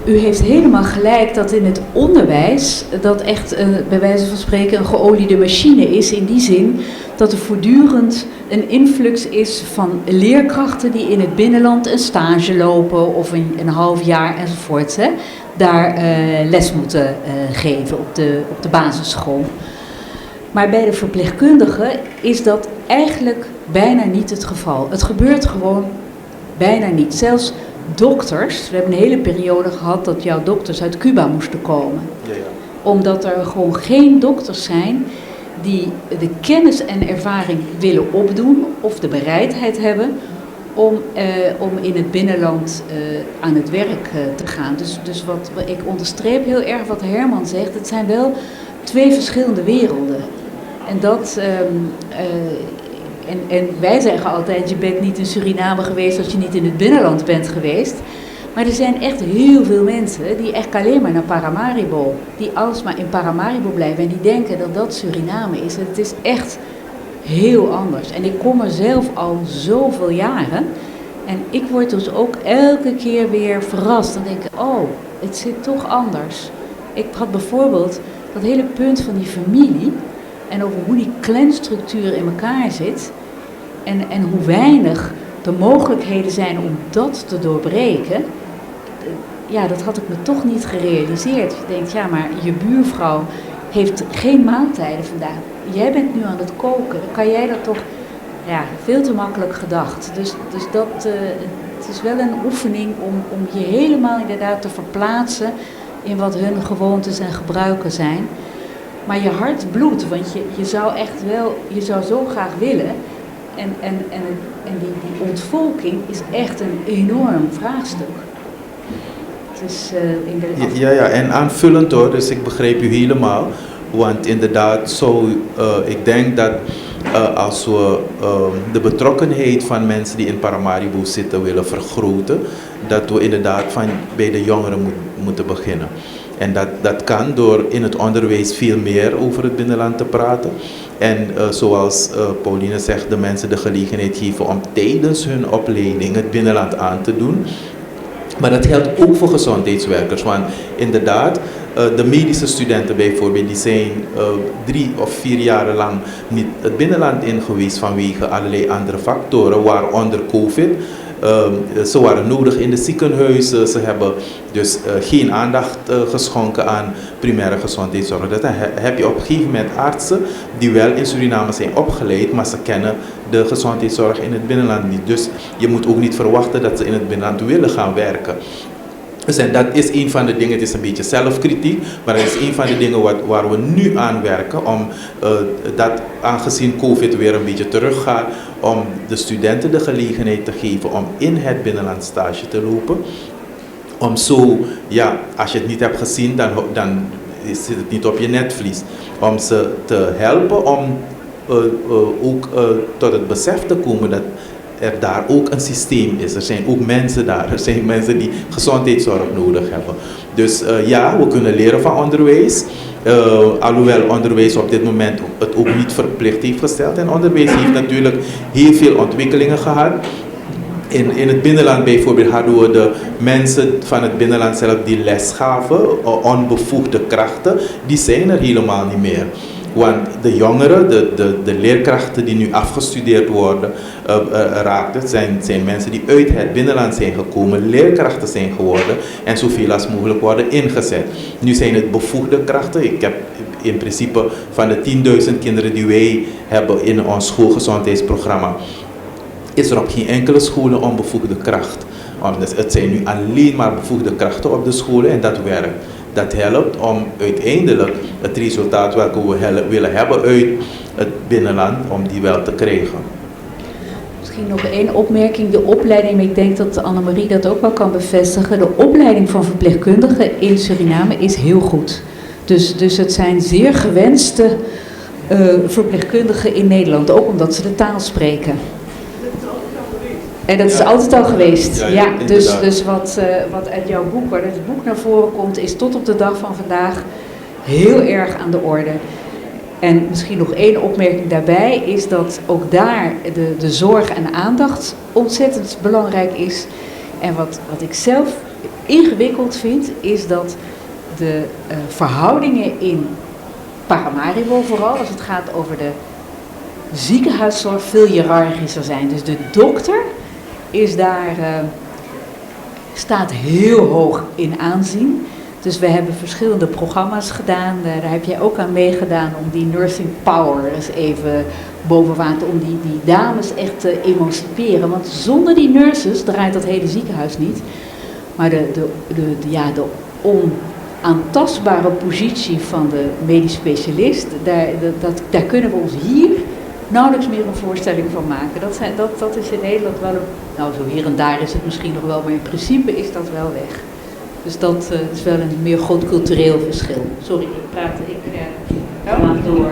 u heeft helemaal gelijk dat in het onderwijs dat echt bij wijze van spreken een geoliede machine is, in die zin dat er voortdurend een influx is van leerkrachten die in het binnenland een stage lopen of een half jaar enzovoort, daar les moeten geven op de basisschool. Maar bij de verpleegkundigen is dat eigenlijk bijna niet het geval. Het gebeurt gewoon bijna niet. Zelfs dokters, we hebben een hele periode gehad dat jouw dokters uit Cuba moesten komen. Ja. Omdat er gewoon geen dokters zijn die de kennis en ervaring willen opdoen of de bereidheid hebben om in het binnenland aan het werk te gaan. Dus wat ik onderstreep heel erg wat Herman zegt, het zijn wel twee verschillende werelden. En en wij zeggen altijd, je bent niet in Suriname geweest als je niet in het binnenland bent geweest. Maar er zijn echt heel veel mensen die echt alleen maar naar Paramaribo, die alsmaar in Paramaribo blijven en die denken dat dat Suriname is. Het is echt heel anders. En ik kom er zelf al zoveel jaren en ik word dus ook elke keer weer verrast. Dan denk ik, oh, het zit toch anders. Ik had bijvoorbeeld dat hele punt van die familie. en over hoe die clanstructuur in elkaar zit en hoe weinig de mogelijkheden zijn om dat te doorbreken, ja, dat had ik me toch niet gerealiseerd. Je denkt, ja, maar je buurvrouw heeft geen maaltijden vandaag. Jij bent nu aan het koken. Dan kan jij dat toch, ja, veel te makkelijk gedacht. Dus dat, het is wel een oefening om je helemaal inderdaad te verplaatsen in wat hun gewoontes en gebruiken zijn. Maar je hart bloedt, want je zou echt wel, je zou zo graag willen. En die ontvolking is echt een enorm vraagstuk. Dus, ja, en aanvullend hoor, dus ik begreep u helemaal. Want inderdaad, ik denk dat als we de betrokkenheid van mensen die in Paramaribo zitten willen vergroten, dat we inderdaad bij de jongeren moeten beginnen. En dat kan door in het onderwijs veel meer over het binnenland te praten. En zoals Pauline zegt, de mensen de gelegenheid geven om tijdens hun opleiding het binnenland aan te doen. Maar dat geldt ook voor gezondheidswerkers, want inderdaad, de medische studenten bijvoorbeeld, die zijn 3 of 4 jaren lang niet het binnenland in geweest vanwege allerlei andere factoren, waaronder COVID. Ze waren nodig in de ziekenhuizen, ze hebben dus geen aandacht geschonken aan primaire gezondheidszorg. Dan heb je op een gegeven moment artsen die wel in Suriname zijn opgeleid, maar ze kennen de gezondheidszorg in het binnenland niet. Dus je moet ook niet verwachten dat ze in het binnenland willen gaan werken. Dus en dat is een van de dingen, het is een beetje zelfkritiek, maar dat is een van de dingen waar we nu aan werken, om dat aangezien COVID weer een beetje teruggaat, om de studenten de gelegenheid te geven om in het binnenland stage te lopen. Om zo, ja, als je het niet hebt gezien, dan zit het niet op je netvlies. Om ze te helpen om ook tot het besef te komen dat er daar ook een systeem is. Er zijn ook mensen daar. Er zijn mensen die gezondheidszorg nodig hebben. Dus ja, we kunnen leren van onderwijs. Alhoewel onderwijs op dit moment het ook niet verplicht heeft gesteld. En onderwijs heeft natuurlijk heel veel ontwikkelingen gehad. In het binnenland bijvoorbeeld hadden we de mensen van het binnenland zelf die les gaven, onbevoegde krachten, die zijn er helemaal niet meer. Want de jongeren, de leerkrachten die nu afgestudeerd worden, raakten, zijn mensen die uit het binnenland zijn gekomen, leerkrachten zijn geworden en zoveel als mogelijk worden ingezet. Nu zijn het bevoegde krachten. Ik heb in principe van de 10.000 kinderen die wij hebben in ons schoolgezondheidsprogramma, is er op geen enkele school een onbevoegde kracht. Dus het zijn nu alleen maar bevoegde krachten op de scholen en dat werkt. Dat helpt om uiteindelijk het resultaat welke we willen hebben uit het binnenland, om die wel te krijgen. Misschien nog één opmerking. De opleiding, ik denk dat Annemarie dat ook wel kan bevestigen. De opleiding van verpleegkundigen in Suriname is heel goed. Dus het zijn zeer gewenste verpleegkundigen in Nederland, ook omdat ze de taal spreken. En dat is altijd al geweest. Ja, dus wat uit jouw boek, waar het boek naar voren komt, is tot op de dag van vandaag heel erg aan de orde. En misschien nog één opmerking daarbij is dat ook daar de zorg en aandacht ontzettend belangrijk is. En wat ik zelf ingewikkeld vind, is dat de verhoudingen in Paramaribo, vooral als het gaat over de ziekenhuiszorg, veel hiërarchischer zijn. Dus de dokter is daar, staat heel hoog in aanzien. Dus we hebben verschillende programma's gedaan. Daar heb jij ook aan meegedaan om die nursing power eens even boven water, om die dames echt te emanciperen. Want zonder die nurses draait dat hele ziekenhuis niet. Maar de onaantastbare positie van de medisch specialist, daar kunnen we ons hier nauwelijks meer een voorstelling van maken. Dat is in Nederland wel nou zo hier en daar is het misschien nog wel, maar in principe is dat wel weg. Dus dat is wel een meer groot cultureel verschil. Sorry, ik ga door.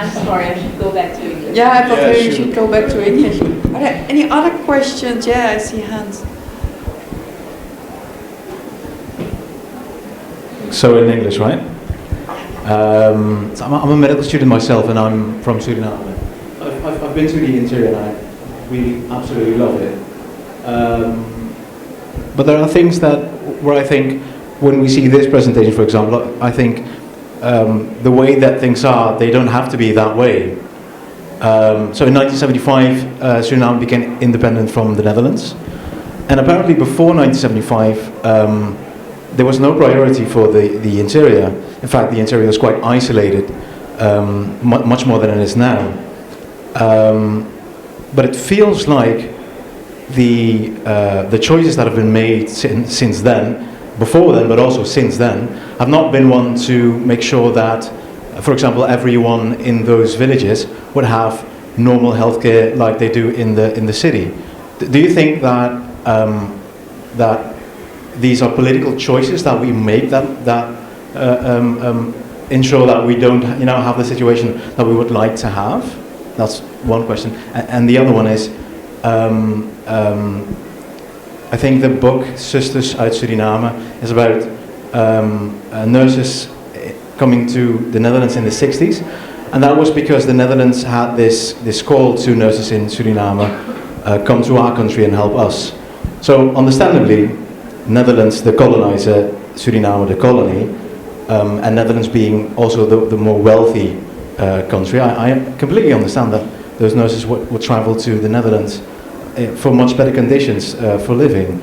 I'm sorry, I should go back to English. Yeah, I thought you should go back to English. Are there any other questions? Yeah, I see hands. So in English, right? So I'm a medical student myself, and I'm from Suriname. I've been to the interior, and I really absolutely love it. But there are things where I think, when we see this presentation, for example, I think the way that things are, they don't have to be that way. So in 1975, Suriname became independent from the Netherlands. And apparently before 1975, there was no priority for the interior. In fact, the interior was quite isolated, much more than it is now. But it feels like the choices that have been made since then, before then, but also since then, have not been one to make sure that, for example, everyone in those villages would have normal healthcare like they do in the city. Do you think that that these are political choices that we make that ensure that we don't, have the situation that we would like to have? That's one question. And the other one is, I think the book Zusters Uit Suriname is about nurses coming to the Netherlands in the 60s, and that was because the Netherlands had this call to nurses in Suriname, come to our country and help us. So understandably, Netherlands the colonizer, Suriname the colony, and Netherlands being also the more wealthy country, I completely understand that those nurses would travel to the Netherlands for much better conditions for living.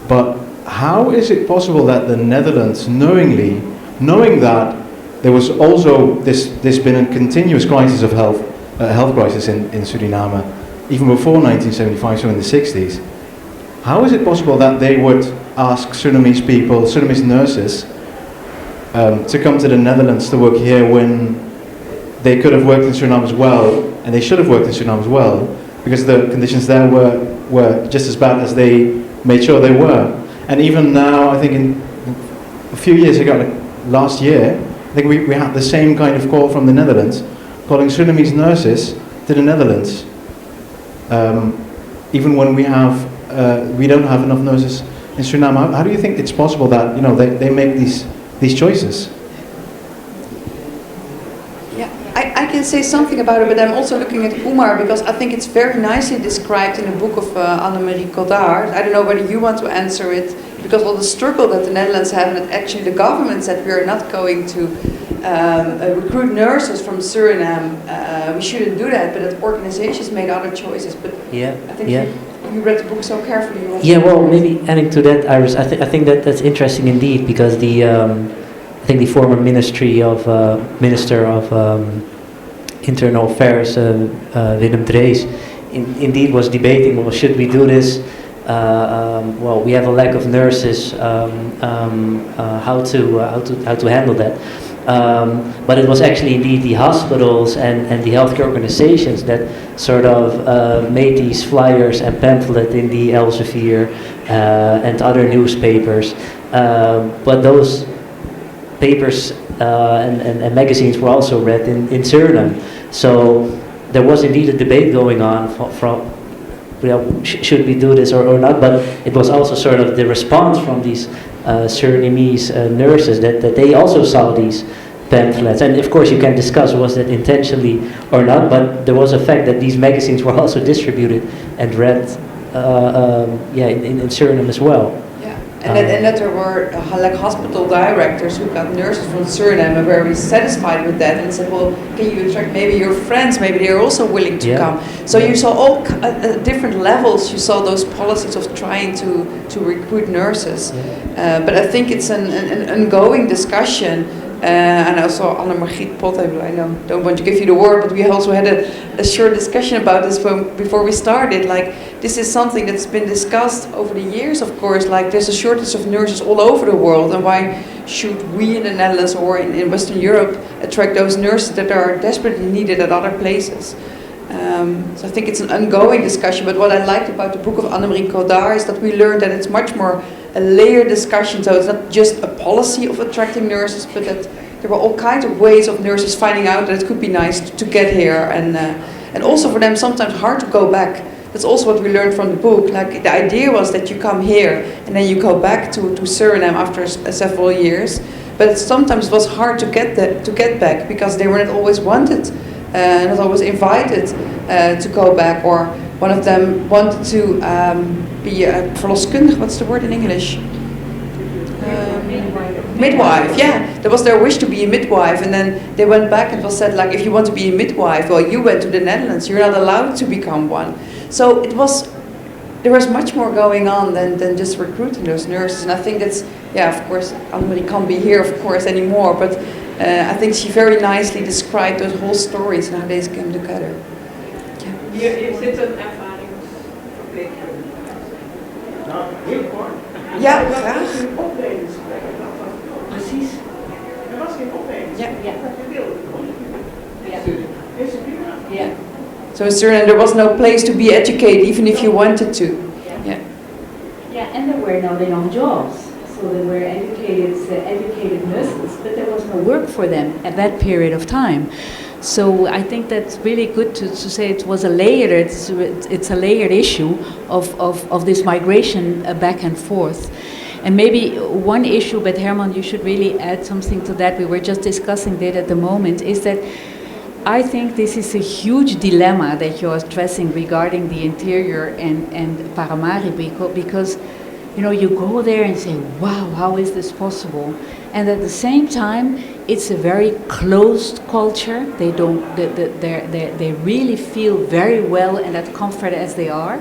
But how is it possible that the Netherlands, knowing that there was also this been a continuous crisis of health crisis in Suriname, even before 1975, so in the 60s, how is it possible that they would ask Surinamese people, Surinamese nurses, to come to the Netherlands to work here when they could have worked in Suriname as well, and they should have worked in Suriname as well, because the conditions there were just as bad as they made sure they were. And even now, I think a few years ago, like last year, I think we had the same kind of call from the Netherlands, calling Surinamese nurses to the Netherlands. Even when we don't have enough nurses in Suriname. How do you think it's possible that they make these choices? I can say something about it, but I'm also looking at Umar because I think it's very nicely described in the book of Annemarie Cottaar. I don't know whether you want to answer it, because all the struggle that the Netherlands have, and that actually the government said we are not going to recruit nurses from Suriname. We shouldn't do that, but that organizations made other choices. But Yeah. I think Yeah. you read the book so carefully. You want to Yeah, well, comment? maybe adding to that, Iris, I think that's interesting indeed, because I think the former Minister of Internal Affairs, Willem Drees, indeed was debating, well, should we do this? Well, we have a lack of nurses. How to handle that? But it was actually indeed the hospitals and the healthcare organizations that sort of made these flyers and pamphlet in the Elsevier and other newspapers. But those papers and magazines were also read in Suriname. So there was indeed a debate going on from should we do this or not, but it was also sort of the response from these Surinamese nurses that they also saw these pamphlets. And of course you can discuss was that intentionally or not, but there was a fact that these magazines were also distributed and read in Suriname as well. And that there were like hospital directors who got nurses from Suriname and were very satisfied with that and said, well, can you attract maybe your friends, maybe they're also willing to come. So you saw all different levels, you saw those policies of trying to recruit nurses. But I think it's an ongoing discussion. And also Annemarie Cottaar, I don't want to give you the word, but we also had a short discussion about this before we started. Like, this is something that's been discussed over the years, of course. Like, there's a shortage of nurses all over the world, and why should we in the Netherlands or in Western Europe attract those nurses that are desperately needed at other places? So I think it's an ongoing discussion, but what I liked about the book of Annemarie Cottaar is that we learned that it's much more a layered discussion, so it's not just a policy of attracting nurses, but that there were all kinds of ways of nurses finding out that it could be nice to get here, and also for them sometimes hard to go back. That's also what we learned from the book. Like, the idea was that you come here and then you go back to Suriname after several years, but sometimes it was hard to get back because they were not always wanted, not always invited to go back, or one of them wanted to be a verloskundige, what's the word in English? Midwife, yeah. That was their wish to be a midwife, and then they went back and was said, like, if you want to be a midwife, well, you went to the Netherlands, you're not allowed to become one. So there was much more going on than just recruiting those nurses, and I think that's, yeah, of course, Annemarie can't be here, of course, anymore, but I think she very nicely described those whole stories and how they came together. Hier zit een ervaringsverpleegkundige. Nou, heel kort. Ja, Er was graag. geen opleidingsplek. Precies. Er was geen opleidingsplek. Ja. Dat je wilde. Ja. Is het prima? Yeah. So in Suriname there was no place to be educated, even if you wanted to. Yeah. Yeah, and there were not enough jobs. So they were educated nurses, but there was no work for them at that period of time. So I think that's really good to say it was a layered, it's a layered issue of this migration back and forth. And maybe one issue, but Herman, you should really add something to that. We were just discussing that at the moment, is that I think this is a huge dilemma that you're stressing regarding the interior and Paramaribo, because you know, you go there and say, wow, how is this possible? And at the same time, it's a very closed culture. They don't, they really feel very well and at comfort as they are.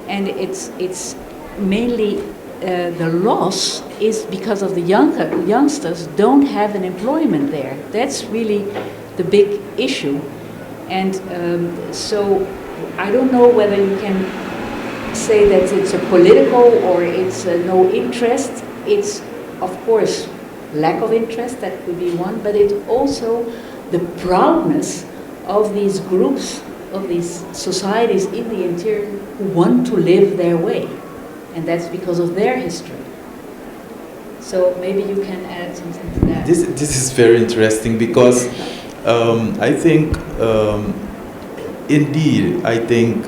And it's mainly the loss is because of the youngsters don't have an employment there. That's really the big issue. And so I don't know whether you can say that it's a political or it's no interest. It's, of course, lack of interest, that could be one, but it's also the proudness of these groups, of these societies in the interior who want to live their way. And that's because of their history. So maybe you can add something to that. This is very interesting because I think, indeed, I think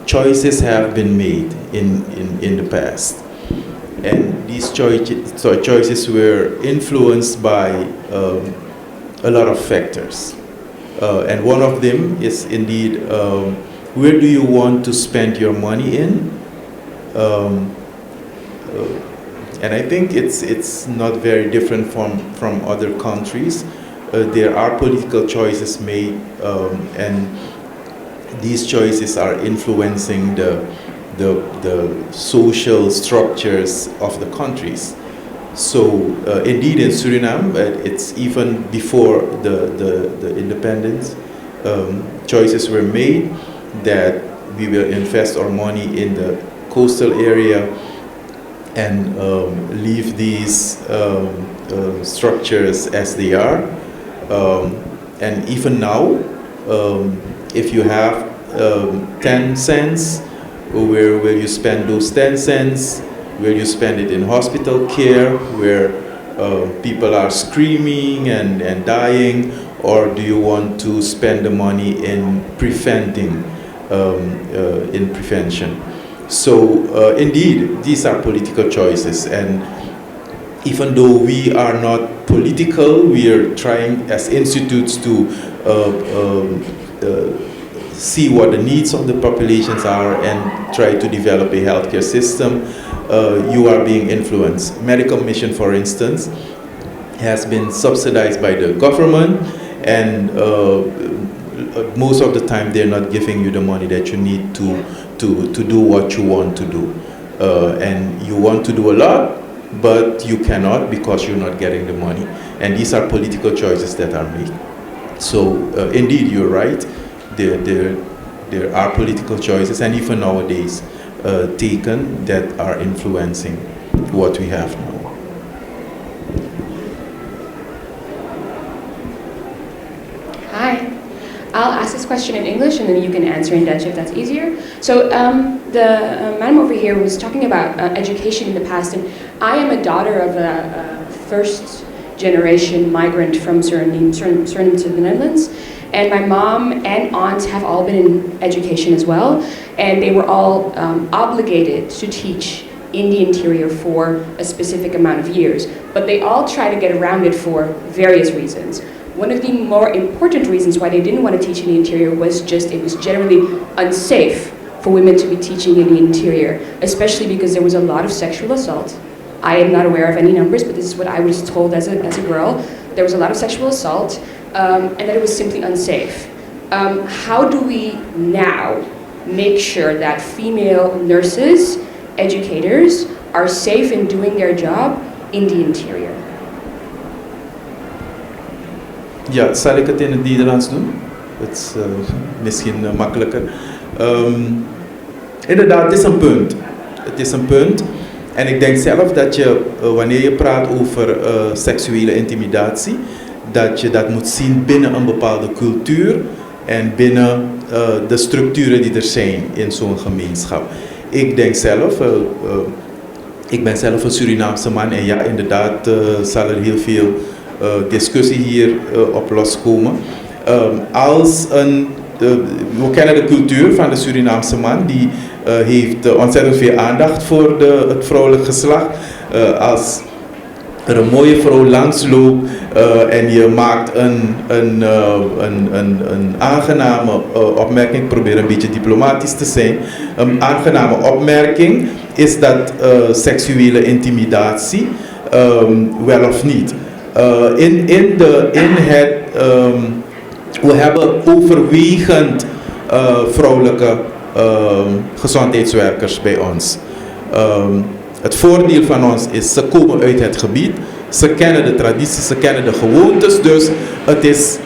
choices have been made in the past. And these choices were influenced by a lot of factors. And one of them is indeed, where do you want to spend your money in? And I think it's not very different from other countries. There are political choices made, and these choices are influencing the social structures of the countries. So indeed in Suriname, it's even before the independence, choices were made that we will invest our money in the coastal area and leave these structures as they are. And even now, if you have 10 cents, where will you spend those 10 cents? Will you spend it in hospital care where people are screaming and dying, or do you want to spend the money in preventing, in prevention? So indeed, these are political choices, and even though we are not political, we are trying as institutes to see what the needs of the populations are and try to develop a healthcare system. You are being influenced. Medical mission, for instance, has been subsidized by the government, and most of the time they're not giving you the money that you need to do what you want to do. And you want to do a lot, but you cannot because you're not getting the money. And these are political choices that are made. So indeed, you're right. There are political choices, and even nowadays, taken that are influencing what we have now. Hi. I'll ask this question in English and then you can answer in Dutch if that's easier. So the madam over here was talking about education in the past, and I am a daughter of a first generation migrant from Suriname to the Netherlands. And my mom and aunt have all been in education as well, and they were all obligated to teach in the interior for a specific amount of years. But they all try to get around it for various reasons. One of the more important reasons why they didn't want to teach in the interior was just it was generally unsafe for women to be teaching in the interior, especially because there was a lot of sexual assault I am not aware of any numbers, but this is what I was told as a girl. There was a lot of sexual assault, and that it was simply unsafe. How do we now make sure that female nurses, educators, are safe in doing their job in the interior? Ja, zal ik het in het Nederlands doen? Het is misschien makkelijker. Inderdaad, het is een punt. Het is een punt. En ik denk zelf dat je, wanneer je praat over seksuele intimidatie, dat je dat moet zien binnen een bepaalde cultuur en binnen de structuren die er zijn in zo'n gemeenschap. Ik denk zelf, ik ben zelf een Surinaamse man en ja, inderdaad zal er heel veel discussie hier op loskomen. We kennen de cultuur van de Surinaamse man, die heeft ontzettend veel aandacht voor het vrouwelijk geslacht. Als er een mooie vrouw langsloopt en je maakt een aangename opmerking, ik probeer een beetje diplomatisch te zijn, een aangename opmerking, is dat seksuele intimidatie, wel of niet. We hebben overwegend vrouwelijke gezondheidswerkers bij ons. Het voordeel van ons is, ze komen uit het gebied, ze kennen de tradities, ze kennen de gewoontes, dus het is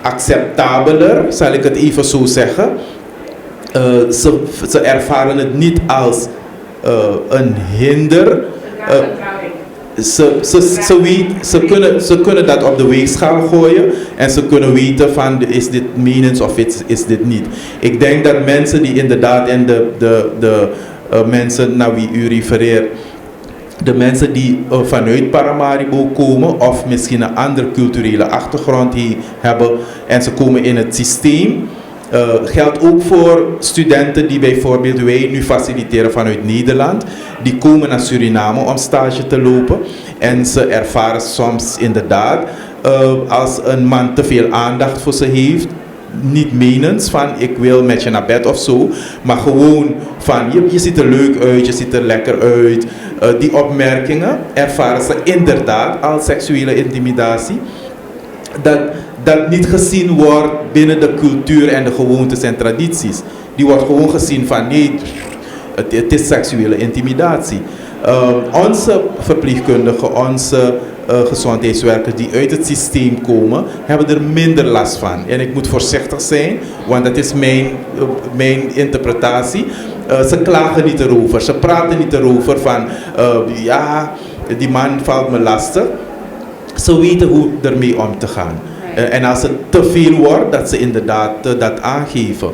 acceptabeler, zal ik het even zo zeggen. Ze ervaren het niet als een hinder. Ze kunnen dat op de weegschaal gooien en ze kunnen weten van, is dit menens of is dit niet. Ik denk dat mensen die inderdaad in de mensen naar wie u refereert, de mensen die vanuit Paramaribo komen of misschien een andere culturele achtergrond hebben en ze komen in het systeem. Geldt ook voor studenten die bijvoorbeeld wij nu faciliteren vanuit Nederland. Die komen naar Suriname om stage te lopen. En ze ervaren soms inderdaad als een man te veel aandacht voor ze heeft. Niet menens van ik wil met je naar bed of zo. Maar gewoon van je ziet er leuk uit, je ziet er lekker uit. Die opmerkingen ervaren ze inderdaad als seksuele intimidatie. Dat niet gezien wordt binnen de cultuur en de gewoontes en tradities. Die wordt gewoon gezien van nee, het is seksuele intimidatie. Onze verpleegkundigen, onze gezondheidswerkers die uit het systeem komen, hebben er minder last van. En ik moet voorzichtig zijn, want dat is mijn interpretatie. Ze klagen niet erover, ze praten niet erover van ja, die man valt me lastig. Ze weten hoe ermee om te gaan. En als het te veel wordt, dat ze inderdaad dat aangeven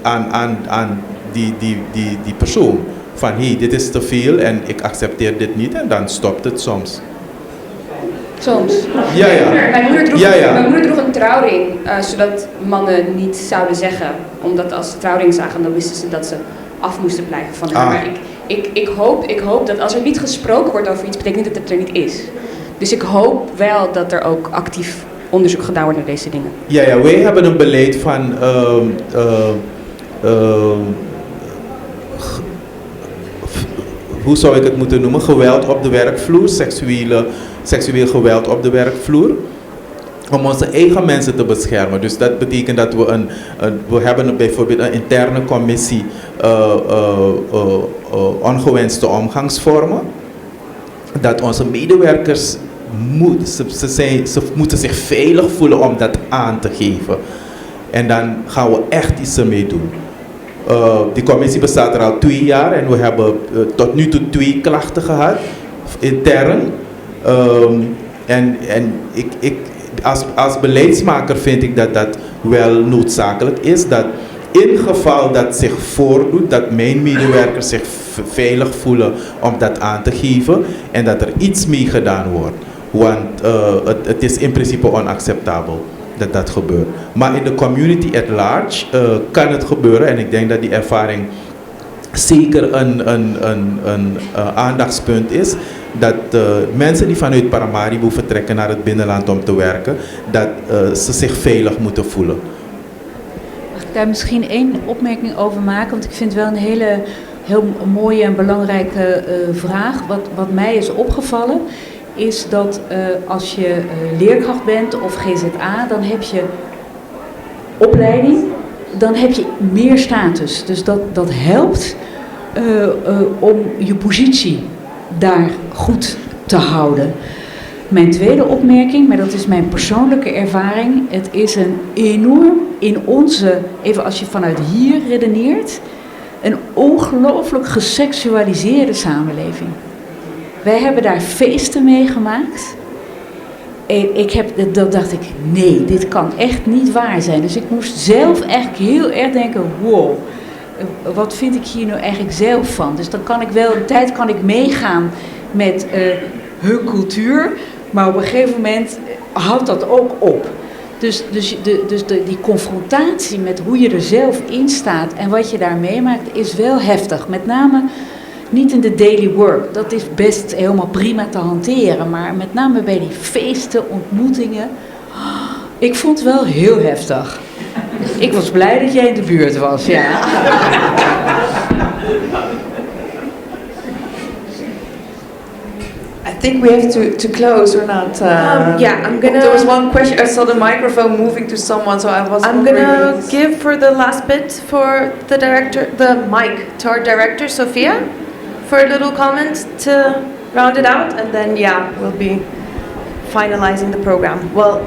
aan die persoon. Van hey, dit is te veel en ik accepteer dit niet en dan stopt het soms. Soms? Ja. Mijn moeder droeg een trouwring, zodat mannen niet zouden zeggen. Omdat als ze trouwring zagen, dan wisten ze dat ze af moesten blijven van haar. Maar ik hoop dat als er niet gesproken wordt over iets, betekent niet dat het er niet is. Dus ik hoop wel dat er ook actief onderzoek gedaan wordt naar deze dingen. Ja, wij hebben een beleid van hoe zou ik het moeten noemen? Geweld op de werkvloer, seksueel geweld op de werkvloer. Om onze eigen mensen te beschermen. Dus dat betekent dat we hebben bijvoorbeeld een interne commissie ongewenste omgangsvormen. Dat onze medewerkers ze moeten zich veilig voelen om dat aan te geven. En dan gaan we echt iets ermee doen. Die commissie bestaat er al 2 jaar en we hebben tot nu toe 2 klachten gehad, intern. En als beleidsmaker vind ik dat dat wel noodzakelijk is. Dat in geval dat zich voordoet, dat mijn medewerkers zich veilig voelen om dat aan te geven en dat er iets mee gedaan wordt. Want het is in principe onacceptabel dat dat gebeurt. Maar in de community at large kan het gebeuren en ik denk dat die ervaring zeker een aandachtspunt is. Dat mensen die vanuit Paramaribo vertrekken naar het binnenland om te werken, dat ze zich veilig moeten voelen. Mag ik daar misschien 1 opmerking over maken? Want ik vind het wel een heel mooie en belangrijke vraag. Wat mij is opgevallen is dat als je leerkracht bent of GZA, dan heb je opleiding, dan heb je meer status. Dus dat helpt om je positie daar goed te houden. Mijn tweede opmerking, maar dat is mijn persoonlijke ervaring. Het is een enorm, in onze, even als je vanuit hier redeneert, een ongelooflijk geseksualiseerde samenleving. Wij hebben daar feesten meegemaakt. Dat dacht ik, nee, dit kan echt niet waar zijn. Dus ik moest zelf eigenlijk heel erg denken, wow, wat vind ik hier nou eigenlijk zelf van? Dus dan kan ik wel, een tijd kan ik meegaan met hun cultuur, maar op een gegeven moment houdt dat ook op. Dus die confrontatie met hoe je er zelf in staat en wat je daar meemaakt is wel heftig. Met name niet in de daily work, dat is best helemaal prima te hanteren, maar met name bij die feesten, ontmoetingen. Ik vond het wel heel heftig. Ik was blij dat jij in de buurt was, ja. I think we have to close or not. Yeah, I'm gonna. There was one question. I saw the microphone moving to someone, so I was. I'm gonna give for the last bit for the director, the mic to our director, Sophia, for a little comment to round it out, and then we'll be finalizing the program. Well,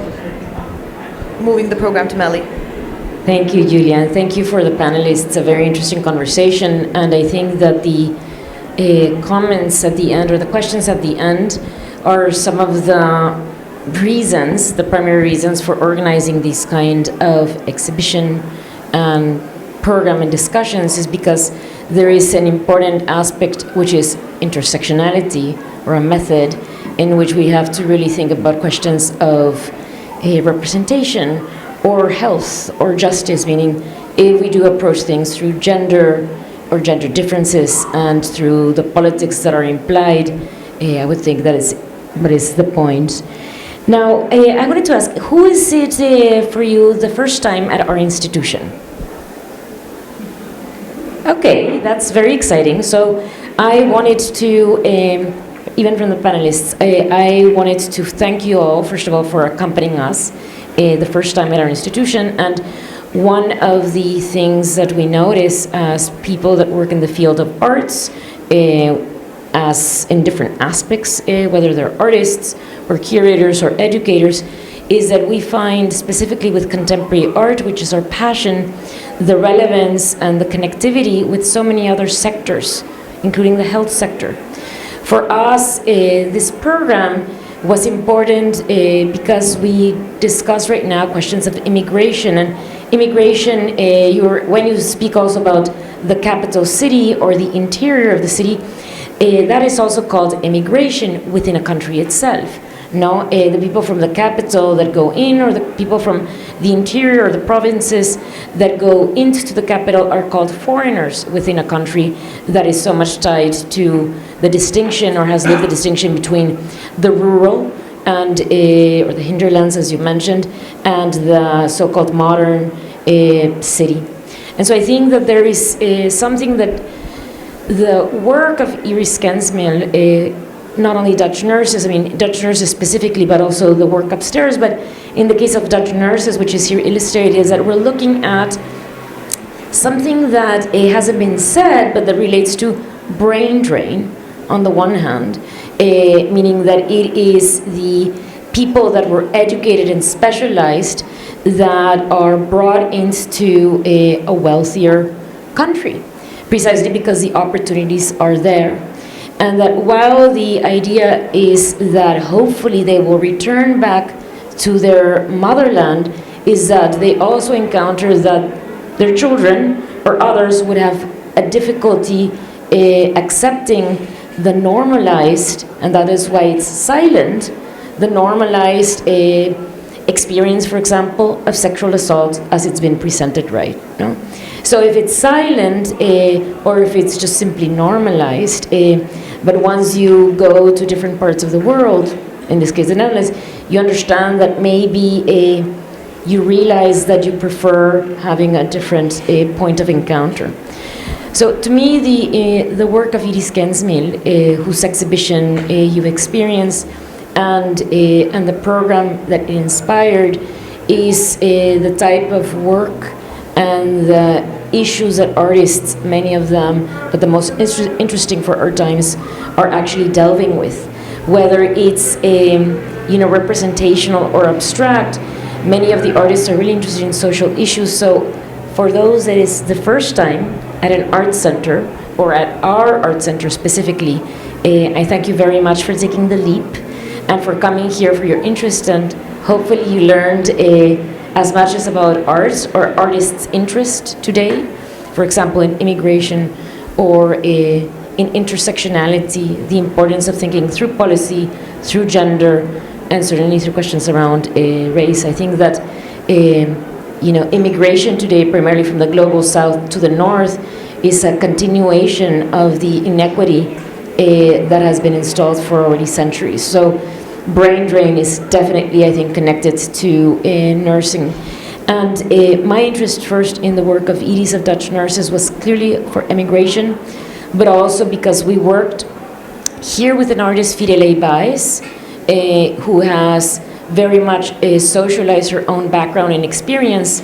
moving the program to Melly. Thank you, Julia, and thank you for the panelists. A very interesting conversation, and I think that the comments at the end, or the questions at the end, are some of the reasons, the primary reasons for organizing this kind of exhibition and program and discussions, is because there is an important aspect which is intersectionality, or a method in which we have to really think about questions of representation or health or justice, meaning if we do approach things through gender or gender differences and through the politics that are implied, I would think that is the point. Now, I wanted to ask, who is it for you the first time at our institution? Okay, that's very exciting. So I wanted to, even from the panelists, I wanted to thank you all, first of all, for accompanying us the first time at our institution. And one of the things that we notice as people that work in the field of arts, as in different aspects, whether they're artists or curators or educators, is that we find, specifically with contemporary art, which is our passion, the relevance and the connectivity with so many other sectors, including the health sector. For us, this program was important because we discuss right now questions of immigration. And immigration, when you speak also about the capital city or the interior of the city, that is also called immigration within a country itself. No, the people from the capital that go in, or the people from the interior or the provinces that go into the capital, are called foreigners within a country that is so much tied to the distinction, or has lived the distinction between the rural and or the hinterlands, as you mentioned, and the so-called modern city. And so I think that there is something that the work of Iris Kensmil, not only Dutch nurses, I mean Dutch nurses specifically, but also the work upstairs, but in the case of Dutch nurses, which is here illustrated, is that we're looking at something that hasn't been said, but that relates to brain drain on the one hand, meaning that it is the people that were educated and specialized that are brought into a wealthier country, precisely because the opportunities are there. And that while the idea is that hopefully they will return back to their motherland, is that they also encounter that their children or others would have a difficulty accepting the normalized, and that is why it's silent, the normalized experience, for example, of sexual assault as it's been presented, right? No? So if it's silent, or if it's just simply normalized, but once you go to different parts of the world, in this case the Netherlands, you understand that maybe you realize that you prefer having a different point of encounter. So to me, the work of Iris Kensmil, whose exhibition you've experienced, and the program that it inspired, is the type of work and the issues that artists, many of them, but the most interesting for our times, are actually delving with. Whether it's representational or abstract, many of the artists are really interested in social issues. So for those that is the first time at an art center, or at our art center specifically, I thank you very much for taking the leap and for coming here, for your interest, and hopefully you learned as much as about art or artists' interest today, for example, in immigration or in intersectionality, the importance of thinking through policy, through gender, and certainly through questions around race. I think that immigration today, primarily from the global south to the north, is a continuation of the inequity that has been installed for already centuries. So brain drain is definitely, I think, connected to nursing. And my interest first in the work of Iris of Dutch nurses was clearly for immigration, but also because we worked here with an artist, Firelei Baez, who has very much socialized her own background and experience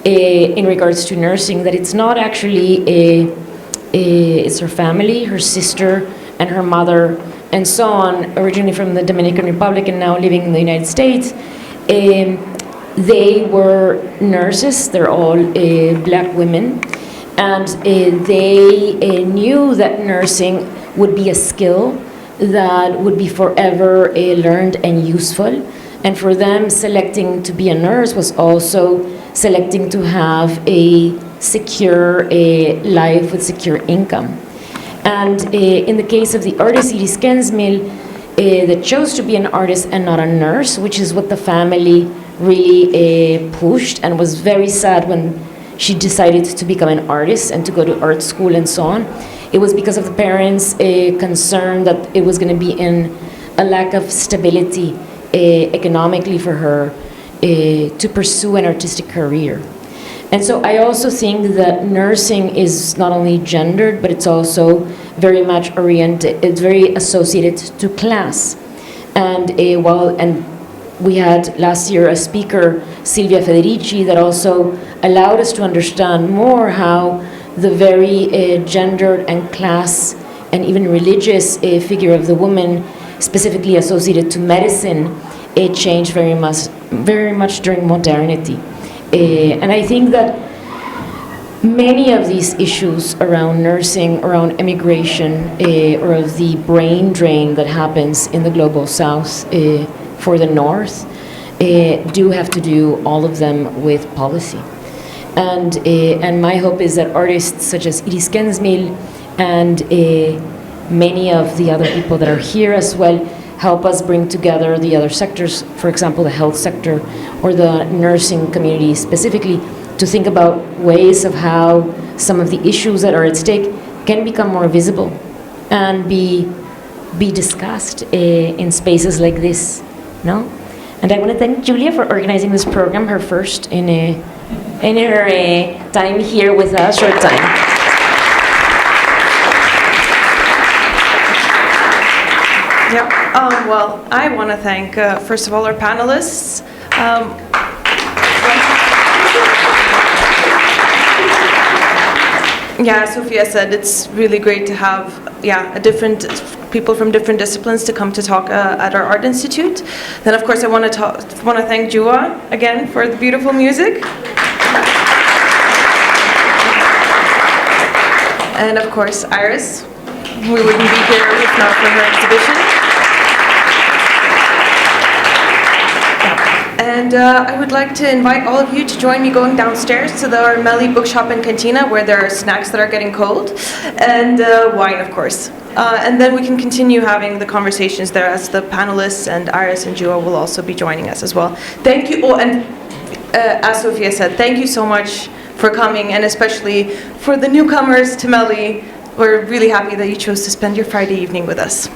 in regards to nursing, that it's not actually it's her family, her sister and her mother and so on, originally from the Dominican Republic and now living in the United States. They were nurses, they're all black women, and they knew that nursing would be a skill that would be forever learned and useful. And for them, selecting to be a nurse was also selecting to have a secure life with secure income. And in the case of the artist Iris Kensmil, that chose to be an artist and not a nurse, which is what the family really pushed, and was very sad when she decided to become an artist and to go to art school and so on. It was because of the parents' concern that it was going to be in a lack of stability economically for her to pursue an artistic career. And so I also think that nursing is not only gendered, but it's also very much oriented, it's very associated to class. And we had last year a speaker, Silvia Federici, that also allowed us to understand more how the very gendered and class and even religious figure of the woman, specifically associated to medicine, it changed very much during modernity. And I think that many of these issues around nursing, around immigration, or of the brain drain that happens in the global south for the north, do have to do, all of them, with policy. And my hope is that artists such as Iris Kensmil and many of the other people that are here as well help us bring together the other sectors, for example, the health sector or the nursing community specifically, to think about ways of how some of the issues that are at stake can become more visible and be discussed in spaces like this, no? And I want to thank Julia for organizing this program, her first in her time here with us, short time. Yep. Well, I want to thank, first of all, our panelists. Yeah, Sophia said it's really great to have people from different disciplines to come to talk at our art institute. Then, of course, I want to thank Jua again for the beautiful music. And of course, Iris. We wouldn't be here if not for her exhibition. And I would like to invite all of you to join me going downstairs to our Melly bookshop and cantina, where there are snacks that are getting cold, and wine, of course. And then we can continue having the conversations there, as the panelists and Iris and Jua will also be joining us as well. Thank you all, and as Sophia said, thank you so much for coming, and especially for the newcomers to Melly. We're really happy that you chose to spend your Friday evening with us.